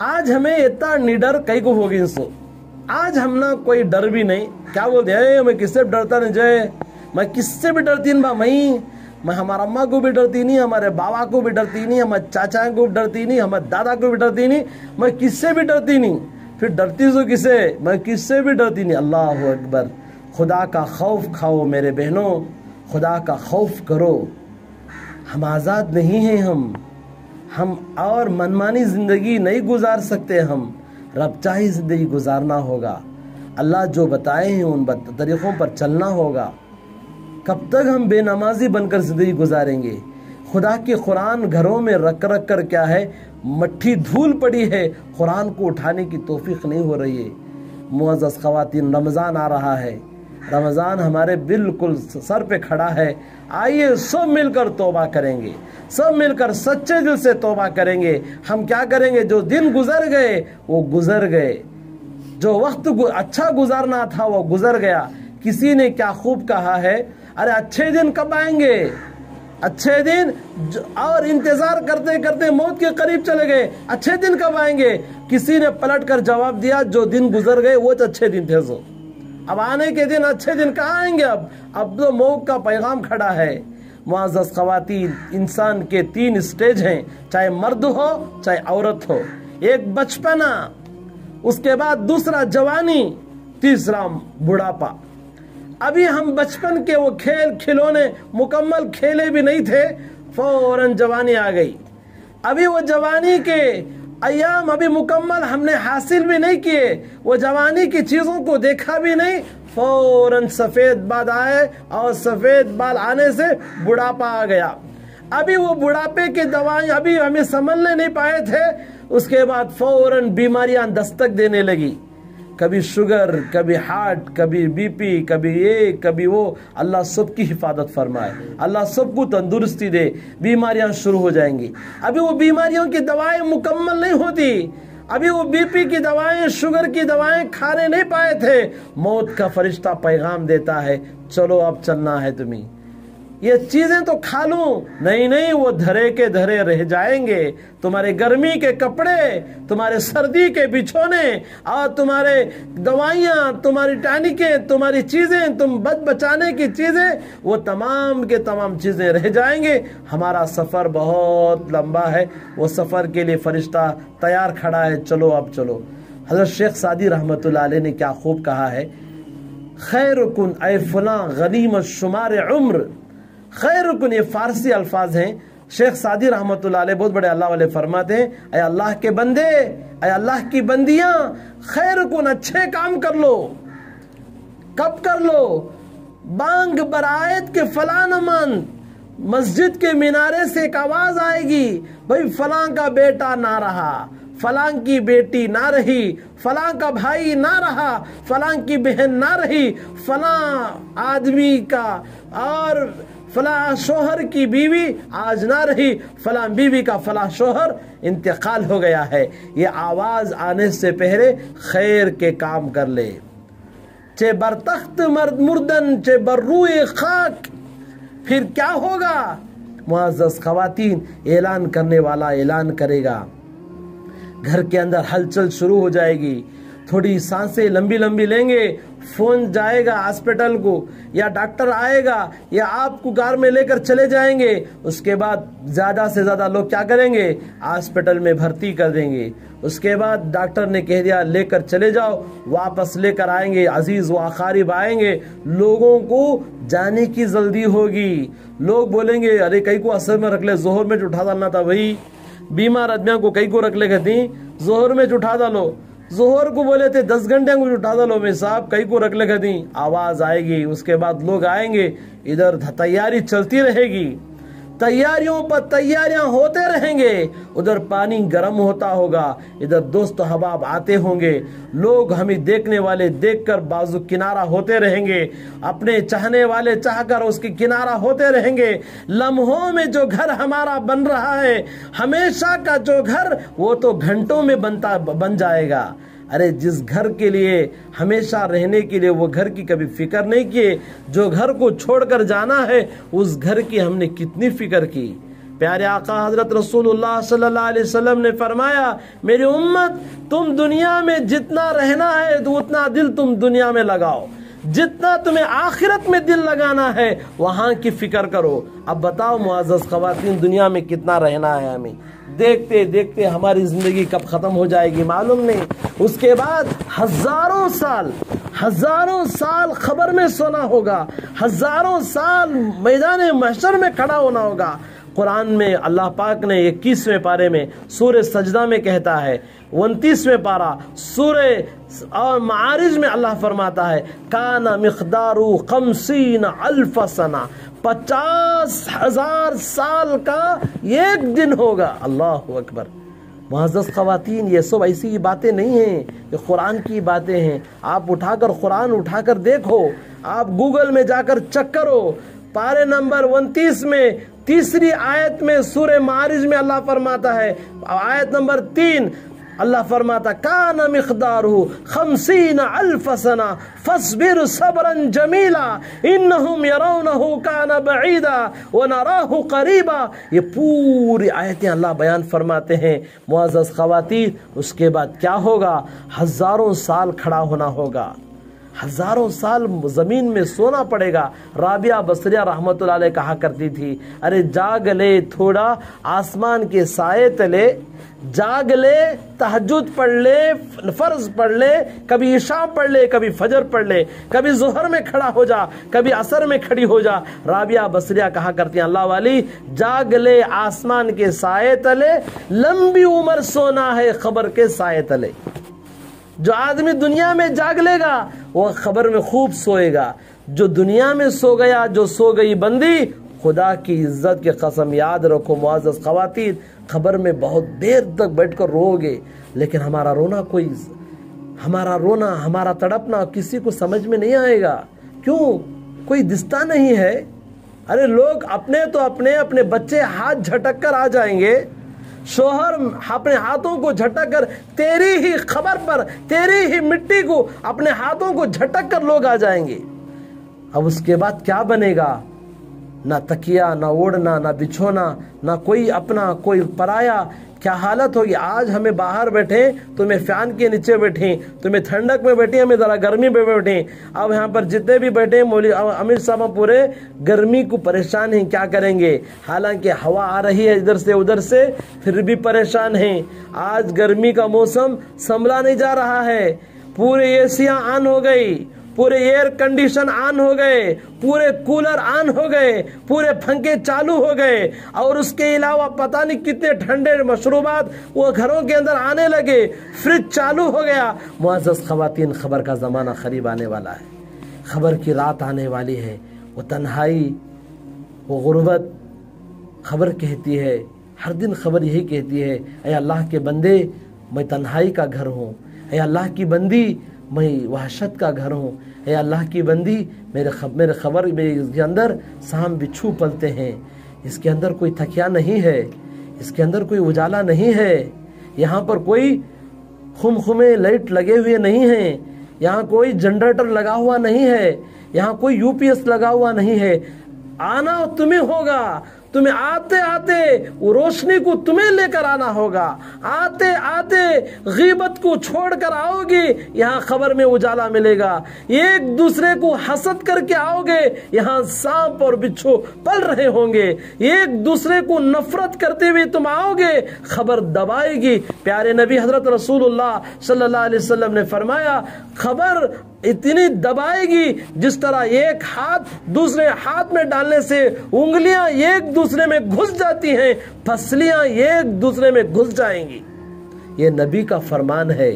آج ہمیں اتنا نڈر کئی کو ہوگی سو، آج ہم نہ کوئی ڈر بھی نہیں۔ کیا بولتے ہیں میں کس سے ڈرتا نہیں جائے، میں کس سے بھی ڈرتی نہیں، میں ہمارا اماں کو بھی ڈرتی نہیں، ہمارے بابا کو بھی ڈرتی نہیں، ہمارے چاچا کو بھی ڈرتی نہیں، ہمارے دادا کو بھی ڈرتی نہیں، میں کس سے بھی ڈرتی نہیں۔ پھر ڈرتی تو کسے، میں کس سے بھی ڈرتی نہیں۔ اللہ اکبر، خدا کا خوف کھاؤ میرے بہنوں، خدا کا خوف کرو۔ ہم آزاد نہیں ہیں، ہم اور منمانی زندگی نہیں گزار سکتے، ہم رب چاہی زندگی گزارنا ہوگا۔ اللہ جو بتائے ہیں ان طریقوں پر چلنا ہوگا۔ کب تک ہم بے نمازی بن کر زندگی گزاریں گے؟ خدا کے قرآن گھروں میں رکھ کر کیا ہے مٹھی دھول پڑی ہے، قرآن کو اٹھانے کی توفیق نہیں ہو رہی ہے۔ معزز خواتین، رمضان آ رہا ہے، رمضان ہمارے بالکل سر پہ کھڑا ہے۔ آئیے سب مل کر توبہ کریں گے، سب مل کر سچے دل سے توبہ کریں گے۔ ہم کیا کریں گے، جو دن گزر گئے وہ گزر گئے، جو وقت اچھا گزارنا تھا وہ گزر گیا۔ کسی نے کیا خوب کہا ہے، ارے اچھے دن کب آئیں گے، اچھے دن، اور انتظار کرتے کرتے موت کے قریب چلے گئے، اچھے دن کب آئیں گے؟ کسی نے پلٹ کر جواب دیا جو دن گزر گئے وہ اچھے دن تھے، سو اب آنے کے دن اچھے دن کہاں آئیں گے؟ اب تو موت کا پیغام کھڑا ہے۔ معزز خواتین، انسان کے 3 سٹیج ہیں، چاہے مرد ہو چاہے عورت ہو۔ ایک بچپنا، اس کے بعد دوسرا جوانی، تیسرا بڑھاپا۔ ابھی ہم بچپن کے وہ کھیل کھلونے مکمل کھیلے بھی نہیں تھے، فوراً جوانی آ گئی۔ ابھی وہ جوانی کے ایام ابھی مکمل ہم نے حاصل بھی نہیں کیے، وہ جوانی کی چیزوں کو دیکھا بھی نہیں، فوراً سفید بال آئے، اور سفید بال آنے سے بڑھاپا آ گیا۔ ابھی وہ بڑھاپے کے دوائیں ابھی ہمیں سنبھلنے نہیں پائے تھے، اس کے بعد فوراً بیماریاں دستک دینے لگی، کبھی شوگر، کبھی ہارٹ، کبھی بی پی، کبھی یہ کبھی وہ۔ اللہ سب کی حفاظت فرمائے، اللہ سب کو تندرستی دے۔ بیماریاں شروع ہو جائیں گی۔ ابھی وہ بیماریوں کی دوائیں مکمل نہیں ہوتی، ابھی وہ بی پی کی دوائیں، شوگر کی دوائیں کھانے نہیں پائے تھے، موت کا فرشتہ پیغام دیتا ہے چلو اب چلنا ہے تمہیں، یہ چیزیں تو کھا لوں، نہیں وہ دھرے کے دھرے رہ جائیں گے۔ تمہارے گرمی کے کپڑے، تمہارے سردی کے بچھونے، اور تمہارے دوائیاں، تمہاری ٹانکیں، تمہاری چیزیں، تم بچانے کی چیزیں، وہ تمام کے تمام چیزیں رہ جائیں گے۔ ہمارا سفر بہت لمبا ہے، وہ سفر کے لیے فرشتہ تیار کھڑا ہے، چلو اب چلو۔ حضرت شیخ سعدی رحمۃ اللہ علیہ نے کیا خوب کہا ہے، خیرکن اے فلاں غنیمت شمار عمر، خیرکن، یہ فارسی الفاظ ہیں۔ شیخ سعدی رحمۃ اللہ علیہ بہت بڑے اللہ والے فرماتے ہیں، اے اللہ کے بندے، اے اللہ کی بندیاں، خیرکن، اچھے کام کر لو۔ کب کر لو؟ بانگ برآیت کے فلاں نمان، مسجد کے مینارے سے ایک آواز آئے گی، بھائی فلاں کا بیٹا نہ رہا، فلاں کی بیٹی نہ رہی، فلاں کا بھائی نہ رہا، فلاں کی بہن نہ رہی، فلاں آدمی کا اور فلاں شوہر کی بیوی آج نہ رہی، فلاں بیوی کا فلاں شوہر انتقال ہو گیا ہے۔ یہ آواز آنے سے پہلے خیر کے کام کر لے، چے برتخت مردن چے بر روئے خاک۔ پھر کیا ہوگا؟ معزز خواتین، اعلان کرنے والا اعلان کرے گا، گھر کے اندر ہلچل شروع ہو جائے گی، تھوڑی سانسیں لمبی لمبی لیں گے، فون جائے گا ہاسپٹل کو، یا ڈاکٹر آئے گا، یا آپ کو کار میں لے کر چلے جائیں گے۔ اس کے بعد زیادہ سے زیادہ لوگ کیا کریں گے؟ ہاسپٹل میں بھرتی کر دیں گے۔ اس کے بعد ڈاکٹر نے کہہ دیا لے کر چلے جاؤ، واپس لے کر آئیں گے، عزیز و اقارب آئیں گے، لوگوں کو جانے کی جلدی ہوگی۔ لوگ بولیں گے ارے کئی کو اثر میں رکھ لے، ظہر میں اٹھا ڈالنا تھا، وہی بیمار آدمیاں کو کئی کو رکھ لے کہتی ظہر میں اٹھا ڈالو، ظہر کو بولے تھے 10 گھنٹے کو اٹھا ڈالو میں صاحب، کئی کو رکھ لے کہتی آواز آئے گی۔ اس کے بعد لوگ آئیں گے، ادھر تیاری چلتی رہے گی، تیاریوں پر تیاریاں ہوتے رہیں گے، ادھر پانی گرم ہوتا ہوگا، ادھر دوست احباب آتے ہوں گے، لوگ ہمیں دیکھنے والے دیکھ کر بازو کنارہ ہوتے رہیں گے، اپنے چاہنے والے چاہ کر اس کی کنارہ ہوتے رہیں گے۔ لمحوں میں جو گھر ہمارا بن رہا ہے، ہمیشہ کا جو گھر، وہ تو گھنٹوں میں بن جائے گا۔ ارے جس گھر کے لیے ہمیشہ رہنے کے لیے وہ گھر کی کبھی فکر نہیں کیے، جو گھر کو چھوڑ کر جانا ہے اس گھر کی ہم نے کتنی فکر کی۔ پیارے آقا حضرت رسول اللہ صلی اللہ علیہ وسلم نے فرمایا میری امت تم دنیا میں جتنا رہنا ہے تو اتنا دل تم دنیا میں لگاؤ، جتنا تمہیں آخرت میں دل لگانا ہے وہاں کی فکر کرو۔ اب بتاؤ معزز خواتین دنیا میں کتنا رہنا ہے ہمیں؟ دیکھتے دیکھتے ہماری زندگی کب ختم ہو جائے گی معلوم نہیں۔ اس کے بعد ہزاروں سال خبر میں سونا ہوگا، ہزاروں سال میدان محشر میں کھڑا ہونا ہوگا۔ قرآن میں اللہ پاک نے 21ویں پارے میں سورہ سجدہ میں کہتا ہے، 29ویں پارہ سورہ اور معارج میں اللہ فرماتا ہے کان مقدار 50,000 سنہ، 50,000 سال کا ایک دن ہوگا۔ اللہ اکبر۔ معزز خواتین یہ سب ایسی باتیں نہیں ہیں، یہ قرآن کی باتیں ہیں۔ آپ اٹھا کر قرآن اٹھا کر دیکھو، آپ گوگل میں جا کر چیک کرو، پارے نمبر 29 میں تیسری آیت میں سورہ معارج میں اللہ فرماتا ہے، آیت نمبر 3 اللہ فرماتا کان مقدارہ 50,000 سنہ فاصبر صبرا جمیلا انہم یرونہ کان بعیدا ونراہ قریبا۔ یہ پوری آیتیں اللہ بیان فرماتے ہیں۔ معزز خواتین اس کے بعد کیا ہوگا؟ ہزاروں سال کھڑا ہونا ہوگا، ہزاروں سال زمین میں سونا پڑے گا۔ رابعہ بصریہ رحمت اللہ علیہ کہا کرتی تھی ارے جاگ لے تھوڑا آسمان کے سائے تلے، جاگ لے تہجد پڑھ لے، فرض پڑھ لے، کبھی عشاء پڑھ لے، کبھی فجر پڑھ لے، کبھی ظہر میں کھڑا ہو جا، کبھی عصر میں کھڑی ہو جا۔ رابعہ بصریہ کہا کرتی ہیں اللہ والی جاگ لے آسمان کے سائے تلے، لمبی عمر سونا ہے خبر کے سائے تلے۔ جو آدمی دنیا میں جاگ لے گا وہ خبر میں خوب سوئے گا، جو دنیا میں سو گیا، جو سو گئی بندی، خدا کی عزت کی قسم یاد رکھو معزز خواتین خبر میں بہت دیر تک بیٹھ کر رو گے، لیکن ہمارا رونا ہمارا تڑپنا کسی کو سمجھ میں نہیں آئے گا۔ کیوں؟ کوئی دستا نہیں ہے۔ ارے لوگ اپنے بچے ہاتھ جھٹک کر آ جائیں گے، شوہر اپنے ہاتھوں کو جھٹک کر تیری ہی خبر پر، تیری ہی مٹی کو اپنے ہاتھوں کو جھٹک کر لوگ آ جائیں گے۔ اب اس کے بعد کیا بنے گا؟ نہ تکیا، نہ اوڑھنا، نہ بچھونا، نہ کوئی اپنا کوئی پرایا۔ کیا حالت ہوگی؟ آج ہمیں باہر بیٹھے، تمہیں فین کے نیچے بیٹھیں، تمہیں ٹھنڈک میں بیٹھیں، ہمیں ذرا گرمی میں بیٹھیں۔ اب یہاں پر جتنے بھی بیٹھے مولوی امیر صاحب پورے گرمی کو پریشان ہیں، کیا کریں گے؟ حالانکہ ہوا آ رہی ہے ادھر سے ادھر سے، پھر بھی پریشان ہیں۔ آج گرمی کا موسم سنبھلا نہیں جا رہا ہے، پورے اے سیاں آن ہو گئی، پورے ایئر کنڈیشن آن ہو گئے، پورے کولر آن ہو گئے، پورے پنکھے چالو ہو گئے، اور اس کے علاوہ پتہ نہیں کتنے ٹھنڈے مشروبات وہ گھروں کے اندر آنے لگے، فریج چالو ہو گیا۔ معزز خواتین خبر کا زمانہ قریب آنے والا ہے، خبر کی رات آنے والی ہے۔ وہ تنہائی، وہ غربت، خبر کہتی ہے، ہر دن خبر یہی کہتی ہے، اے اللہ کے بندے میں تنہائی کا گھر ہوں، اے اللہ کی بندی میں وحشت کا گھر ہوں، اے اللہ کی بندی میرے خبر میں اس کے اندر سام بچھو پلتے ہیں، اس کے اندر کوئی تکیا نہیں ہے، اس کے اندر کوئی اجالا نہیں ہے، یہاں پر کوئی خمخمے لائٹ لگے ہوئے نہیں ہیں، یہاں کوئی جنریٹر لگا ہوا نہیں ہے، یہاں کوئی UPS لگا ہوا نہیں ہے، آنا تمہیں ہوگا، تمہیں آتے آتے وہ روشنی کو تمہیں لے کر آنا ہوگا، آتے آتے غیبت کو چھوڑ کر آؤ گے، یہاں خبر میں اجالا ملے گا، ایک دوسرے کو حسد کر کے آؤ گے، یہاں سانپ اور بچھو پل رہے ہوں گے، ایک دوسرے کو نفرت کرتے ہوئے تم آؤ گے، خبر دبائے گی۔ پیارے نبی حضرت رسول اللہ صلی اللہ علیہ وسلم نے فرمایا خبر اتنی دبائے گی جس طرح ایک ہاتھ دوسرے ہاتھ میں ڈالنے سے انگلیاں ایک دوسرے میں گھس جاتی ہیں، پسلیاں ایک دوسرے میں گھس جائیں گی۔ یہ نبی کا فرمان ہے۔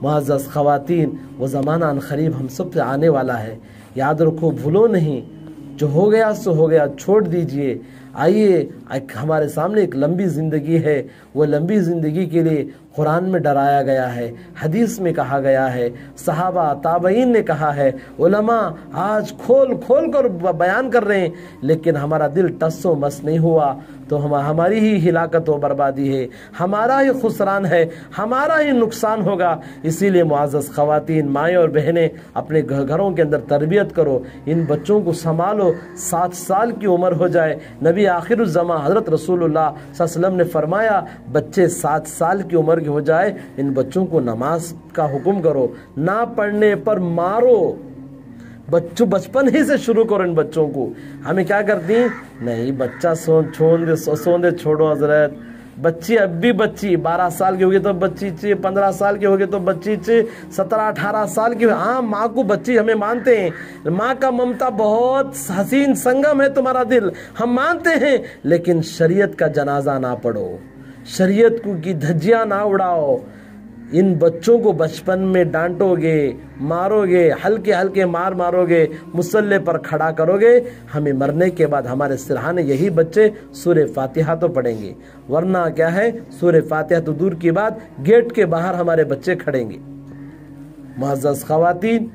معزز خواتین، وہ زمانہ عنقریب ہم سب سے آنے والا ہے، یاد رکھو، بھولو نہیں، جو ہو گیا سو ہو گیا، چھوڑ دیجئے۔ آئیے، ہمارے سامنے ایک لمبی زندگی ہے، وہ لمبی زندگی کے لیے قرآن میں ڈرایا گیا ہے، حدیث میں کہا گیا ہے، صحابہ تابعین نے کہا ہے، علماء آج کھول کھول کر بیان کر رہے ہیں، لیکن ہمارا دل ٹس و مس نہیں ہوا تو ہماری ہی ہلاکت و بربادی ہے، ہمارا ہی خسران ہے، ہمارا ہی نقصان ہوگا۔ اسی لیے معزز خواتین، مائیں اور بہنیں، اپنے گھروں کے اندر تربیت کرو، ان بچوں کو سنبھالو۔ 7 سال کی عمر ہو جائے، نبی آخر الزمان حضرت رسول اللہ صلی اللہ علیہ وسلم نے فرمایا بچے 7 سال کی عمر کے ہو جائے، ان بچوں کو نماز کا حکم کرو، نہ پڑھنے پر مارو، بچپن ہی سے شروع کرو ان بچوں کو۔ ہمیں کیا کرتی ہیں، نہیں بچہ سوندے چھوڑو حضرت، بچی اب بھی بچی، 12 سال کی ہوگی تو بچی چی، 15 سال کی ہوگی تو بچی چی، 17-18 سال کی، ہاں ماں کو بچی ہمیں مانتے ہیں، ماں کا ممتا بہت حسین سنگم ہے تمہارا دل، ہم مانتے ہیں، لیکن شریعت کا جنازہ نہ پڑھو، شریعت کی دھجیاں نہ اڑاؤ۔ ان بچوں کو بچپن میں ڈانٹو گے، مارو گے، ہلکے ہلکے مارو گے، مصلی پر کھڑا کرو گے، ہمیں مرنے کے بعد ہمارے سرحانے یہی بچے سورہ فاتحہ تو پڑھیں گے، ورنہ کیا ہے، سورہ فاتحہ تو دور کی بات، گیٹ کے باہر ہمارے بچے کھڑیں گے۔ معزز خواتین،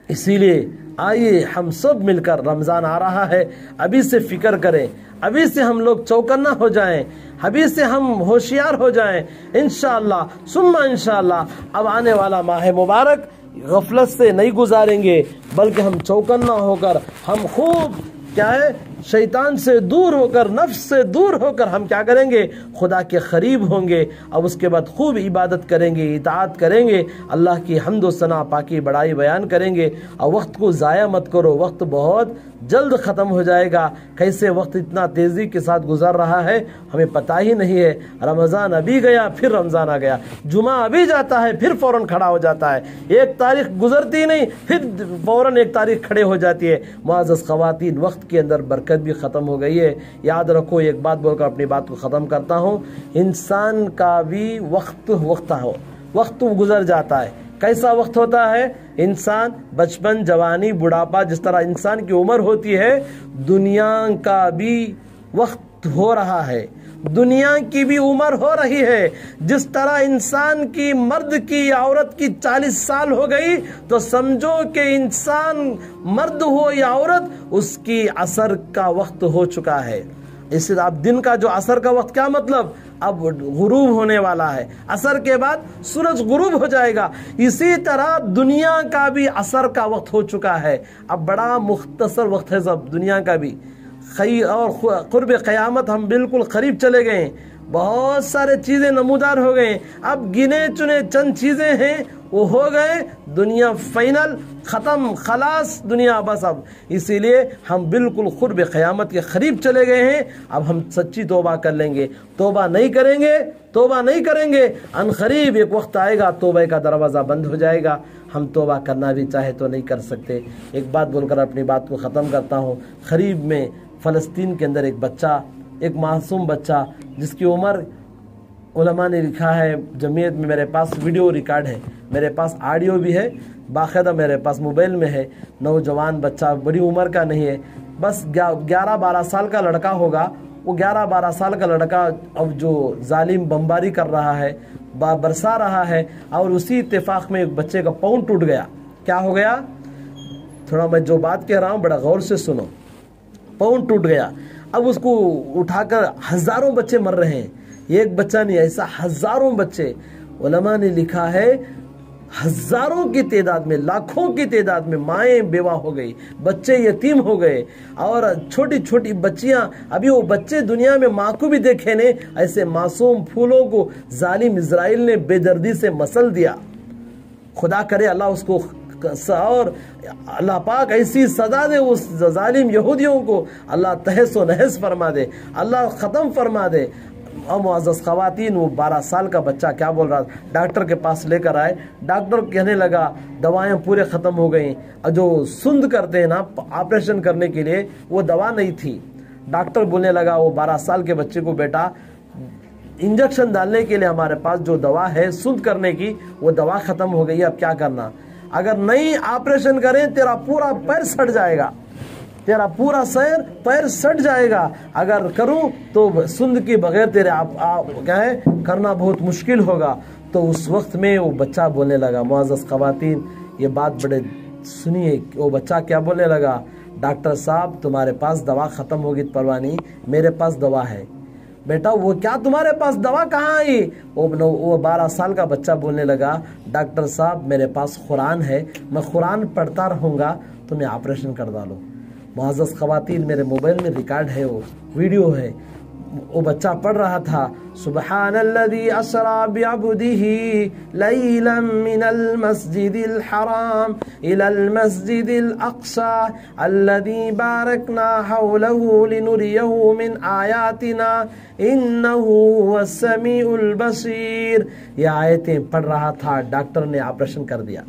اسی لیے آئیے ہم سب مل کر، رمضان آ رہا ہے، ابھی سے فکر کریں، ابھی سے ہم لوگ چوکنا ہو جائیں، ابھی سے ہم ہوشیار ہو جائیں، انشاءاللہ ثم انشاءاللہ اب آنے والا ماہ مبارک غفلت سے نہیں گزاریں گے، بلکہ ہم چوکنا ہو کر، ہم خوب کیا ہے، شیطان سے دور ہو کر، نفس سے دور ہو کر ہم کیا کریں گے، خدا کے قریب ہوں گے، اب اس کے بعد خوب عبادت کریں گے، اطاعت کریں گے، اللہ کی حمد و ثنا پاکی بڑائی بیان کریں گے، اور وقت کو ضائع مت کرو، وقت بہت جلد ختم ہو جائے گا، کیسے وقت اتنا تیزی کے ساتھ گزر رہا ہے ہمیں پتہ ہی نہیں ہے، رمضان ابھی گیا پھر رمضان آ گیا، جمعہ ابھی جاتا ہے پھر فوراً کھڑا ہو جاتا ہے، ایک تاریخ گزرتی نہیں پھر فوراً ایک تاریخ کھڑے ہو جاتی ہے۔ معزز خواتین، وقت کے اندر برکت بھی ختم ہو گئی ہے، یاد رکھو، ایک بات بول کر اپنی بات کو ختم کرتا ہوں، انسان کا بھی وقت گزر جاتا ہے۔ کیسا وقت ہوتا ہے؟ انسان بچپن، جوانی، بڑھاپا، جس طرح انسان کی عمر ہوتی ہے، دنیا کا بھی وقت ہو رہا ہے، دنیا کی بھی عمر ہو رہی ہے۔ جس طرح انسان کی، مرد کی یا عورت کی 40 سال ہو گئی تو سمجھو کہ انسان مرد ہو یا عورت، اس کی عصر کا وقت ہو چکا ہے۔ اس سے اب دن کا جو عصر کا وقت، کیا مطلب؟ اب غروب ہونے والا ہے، عصر کے بعد سورج غروب ہو جائے گا۔ اسی طرح دنیا کا بھی عصر کا وقت ہو چکا ہے، اب بڑا مختصر وقت ہے سب دنیا کا بھی، اور قرب قیامت ہم بالکل قریب چلے گئے ہیں، بہت سارے چیزیں نمودار ہو گئے ہیں، اب گنے چنے چند چیزیں ہیں وہ ہو گئے، دنیا فائنل ختم، خلاص دنیا بس اب، اسی لیے ہم بالکل قرب قیامت کے قریب چلے گئے ہیں۔ اب ہم سچی توبہ کر لیں گے، توبہ نہیں کریں گے ان قریب ایک وقت آئے گا توبہ کا دروازہ بند ہو جائے گا، ہم توبہ کرنا بھی چاہے تو نہیں کر سکتے۔ ایک بات بول کر اپنی بات کو ختم کرتا ہوں، قریب میں فلسطین کے اندر ایک بچہ، ایک معصوم بچہ جس کی عمر، علماء نے لکھا ہے، جمعیت میں میرے پاس ویڈیو ریکارڈ ہے، میرے پاس آڈیو بھی ہے، باقاعدہ میرے پاس موبائل میں ہے، نوجوان بچہ، بڑی عمر کا نہیں ہے، بس 11-12 سال کا لڑکا ہوگا، وہ 11-12 سال کا لڑکا اب جو ظالم بمباری کر رہا ہے، برسا رہا ہے، اور اسی اتفاق میں ایک بچے کا پاؤں ٹوٹ گیا۔ کیا ہو گیا؟ تھوڑا میں جو بات کہہ رہا ہوں بڑا غور سے سنو۔ پاؤں ٹوٹ گیا، اب اس کو اٹھا کر ہزاروں بچے مر رہے ہیں، ایک بچہ نہیں، ایسا ہزاروں بچے۔ علماء نے لکھا ہے ہزاروں کی تعداد میں، لاکھوں کی تعداد میں مائیں بیوہ ہو گئی، بچے یتیم ہو گئے، اور چھوٹی چھوٹی بچیاں، ابھی وہ بچے دنیا میں ماں کو بھی دیکھے نہیں، ایسے معصوم پھولوں کو ظالم اسرائیل نے بے دردی سے مسل دیا۔ خدا کرے اللہ اس کو، اور اللہ پاک ایسی سزا دے اس ظالم یہودیوں کو، اللہ تہس و نہس فرما دے، اللہ ختم فرما دے۔ اور معزز خواتین، وہ 12 سال کا بچہ کیا بول رہا تھا، ڈاکٹر کے پاس لے کر آئے، ڈاکٹر کہنے لگا دوائیں پورے ختم ہو گئیں، جو سند کرتے ہیں نا آپریشن کرنے کے لیے وہ دوا نہیں تھی۔ ڈاکٹر بولنے لگا وہ 12 سال کے بچے کو، بیٹا انجیکشن ڈالنے کے لیے ہمارے پاس جو دوا ہے سند کرنے کی، وہ دوا ختم ہو گئی، اب کیا کرنا؟ اگر نہیں آپریشن کریں تیرا پورا پیر سٹ جائے گا، تیرا پورا پیر سٹ جائے گا، اگر کروں تو سند کے بغیر تیرے کیا ہے کرنا بہت مشکل ہوگا۔ تو اس وقت میں وہ بچہ بولنے لگا، معزز خواتین یہ بات بڑے سنیے، وہ بچہ کیا بولنے لگا، ڈاکٹر صاحب تمہارے پاس دوا ختم ہوگی پرواہ نہیں، میرے پاس دوا ہے۔ بیٹا وہ کیا تمہارے پاس دوا کہاں آئی؟ وہ 12 سال کا بچہ بولنے لگا، ڈاکٹر صاحب میرے پاس قرآن ہے، میں قرآن پڑھتا رہوں گا، تمہیں آپریشن کر ڈالو۔ معزز خواتین میرے موبائل میں ریکارڈ ہے، وہ ویڈیو ہے، وہ بچہ پڑھ رہا تھا، سبحان الذی اسری بعبدہ لیلا من المسجد الحرام الى المسجد الاقصى الذی بارکنا حولہ لنریہ من آیاتنا انہ هو السمیع البصیر۔ یہ آیتیں پڑھ رہا تھا، ڈاکٹر نے آپریشن کر دیا،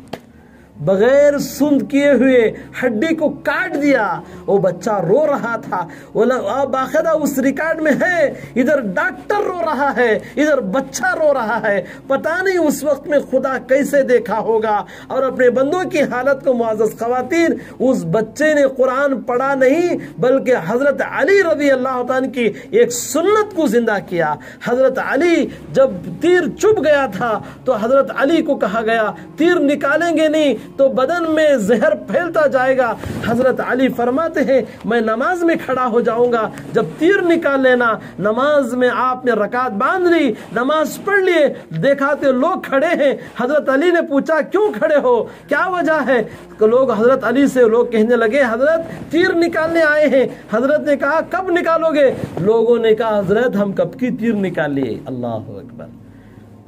بغیر سند کیے ہوئے ہڈی کو کاٹ دیا۔ وہ بچہ رو رہا تھا، باقاعدہ اس ریکارڈ میں ہے، ادھر ڈاکٹر رو رہا ہے، ادھر بچہ رو رہا ہے۔ پتہ نہیں اس وقت میں خدا کیسے دیکھا ہوگا اور اپنے بندوں کی حالت کو۔ معزز خواتین، اس بچے نے قرآن پڑھا نہیں بلکہ حضرت علی رضی اللہ تعالیٰ کی ایک سنت کو زندہ کیا۔ حضرت علی جب تیر چبھ گیا تھا تو حضرت علی کو کہا گیا تیر نکالیں گے نہیں تو بدن میں زہر پھیلتا جائے گا۔ حضرت علی فرماتے ہیں میں نماز میں کھڑا ہو جاؤں گا، جب تیر نکال لینا۔ نماز میں آپ نے رکعت باندھ لی، نماز پڑھ لیے، دیکھا تو لوگ کھڑے ہیں۔ حضرت علی نے پوچھا کیوں کھڑے ہو، کیا وجہ ہے؟ لوگ حضرت علی سے لوگ کہنے لگے حضرت تیر نکالنے آئے ہیں۔ حضرت نے کہا کب نکالو گے؟ لوگوں نے کہا حضرت ہم کب کی تیر نکال لیے۔ اللہ اکبر۔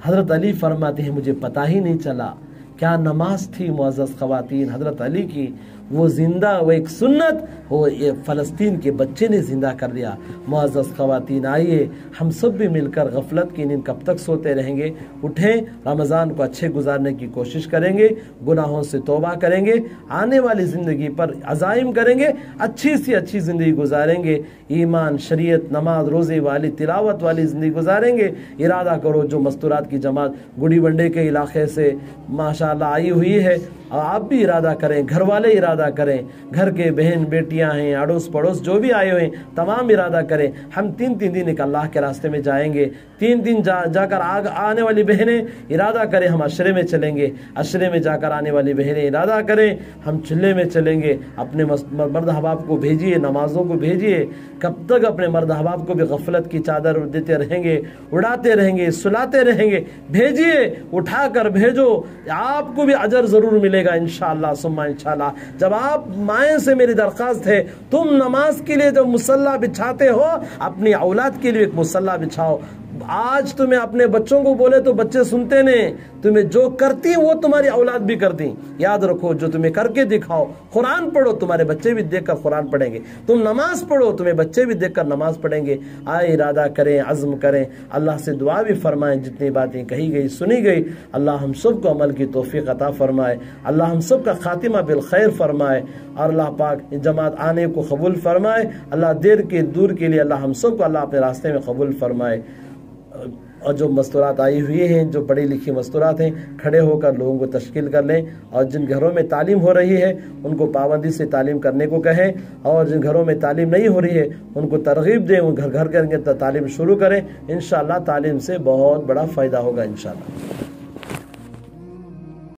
حضرت علی فرماتے ہیں مجھے پتہ ہی نہیں چلا۔ کیا نماز تھی معزز خواتین حضرت علی کی، وہ زندہ، وہ ایک سنت، وہ یہ فلسطین کے بچے نے زندہ کر دیا۔ معزز خواتین آئیے ہم سب بھی مل کر غفلت کی نیند کب تک سوتے رہیں گے؟ اٹھیں، رمضان کو اچھے گزارنے کی کوشش کریں گے، گناہوں سے توبہ کریں گے، آنے والی زندگی پر عزائم کریں گے، اچھی سی اچھی زندگی گزاریں گے، ایمان، شریعت، نماز روزے والی، تلاوت والی زندگی گزاریں گے۔ ارادہ کرو جو مستورات کی جماعت گڑی بنڈے کے علاقے سے ماشاءاللہ آئی ہوئی ہے، اور آپ بھی ارادہ کریں، گھر والے ارادہ کریں، گھر کے بہن بیٹیاں ہیں، اڑوس پڑوس جو بھی آئے ہوئے ہیں تمام ارادہ کریں۔ ہم 3 دن ایک اللہ کے راستے میں جائیں گے، 3 دن جا کر آنے والی بہنیں ارادہ کریں ہم عشرے میں چلیں گے، عشرے میں جا کر آنے والی بہنیں ارادہ کریں ہم چلے میں چلیں گے۔ اپنے مرد احباب کو بھیجیے، نمازوں کو بھیجیے۔ کب تک اپنے مرد احباب کو بھی غفلت کی چادر دیتے رہیں گے، اڑاتے رہیں گے، سلاتے رہیں گے؟ بھیجیے، اٹھا کر بھیجو، آپ کو بھی اجر ضرور ملے گا انشاءاللہ ثم انشاءاللہ۔ جب آپ مائیں سے میری درخواست ہے تم نماز کے لیے جب مصلی بچھاتے ہو اپنی اولاد کے لیے ایک مصلی بچھاؤ۔ آج تمہیں اپنے بچوں کو بولے تو بچے سنتے نہیں، تمہیں جو کرتی وہ تمہاری اولاد بھی کرتی۔ یاد رکھو جو تمہیں کر کے دکھاؤ، قرآن پڑھو تمہارے بچے بھی دیکھ کر قرآن پڑھیں گے، تم نماز پڑھو تمہیں بچے بھی دیکھ کر نماز پڑھیں گے۔ آئے ارادہ کریں، عزم کریں، اللہ سے دعا بھی فرمائیں، جتنی باتیں کہی گئی سنی گئی اللہ ہم سب کو عمل کی توفیق عطا فرمائے، اللہ ہم سب کا خاتمہ بالخیر فرمائے، اور اللہ پاک جماعت آنے کو قبول فرمائے، اللہ دیر کے دور کے لیے اللہ ہم سب کو اللہ اپنے راستے میں قبول فرمائے۔ اور جو مستورات آئی ہوئی ہیں، جو پڑھی لکھی مستورات ہیں، کھڑے ہو کر لوگوں کو تشکیل کر لیں، اور جن گھروں میں تعلیم ہو رہی ہے ان کو پابندی سے تعلیم کرنے کو کہیں، اور جن گھروں میں تعلیم نہیں ہو رہی ہے ان کو ترغیب دیں، ان گھر گھر کے تعلیم شروع کریں۔ انشاءاللہ تعلیم سے بہت بڑا فائدہ ہوگا انشاءاللہ۔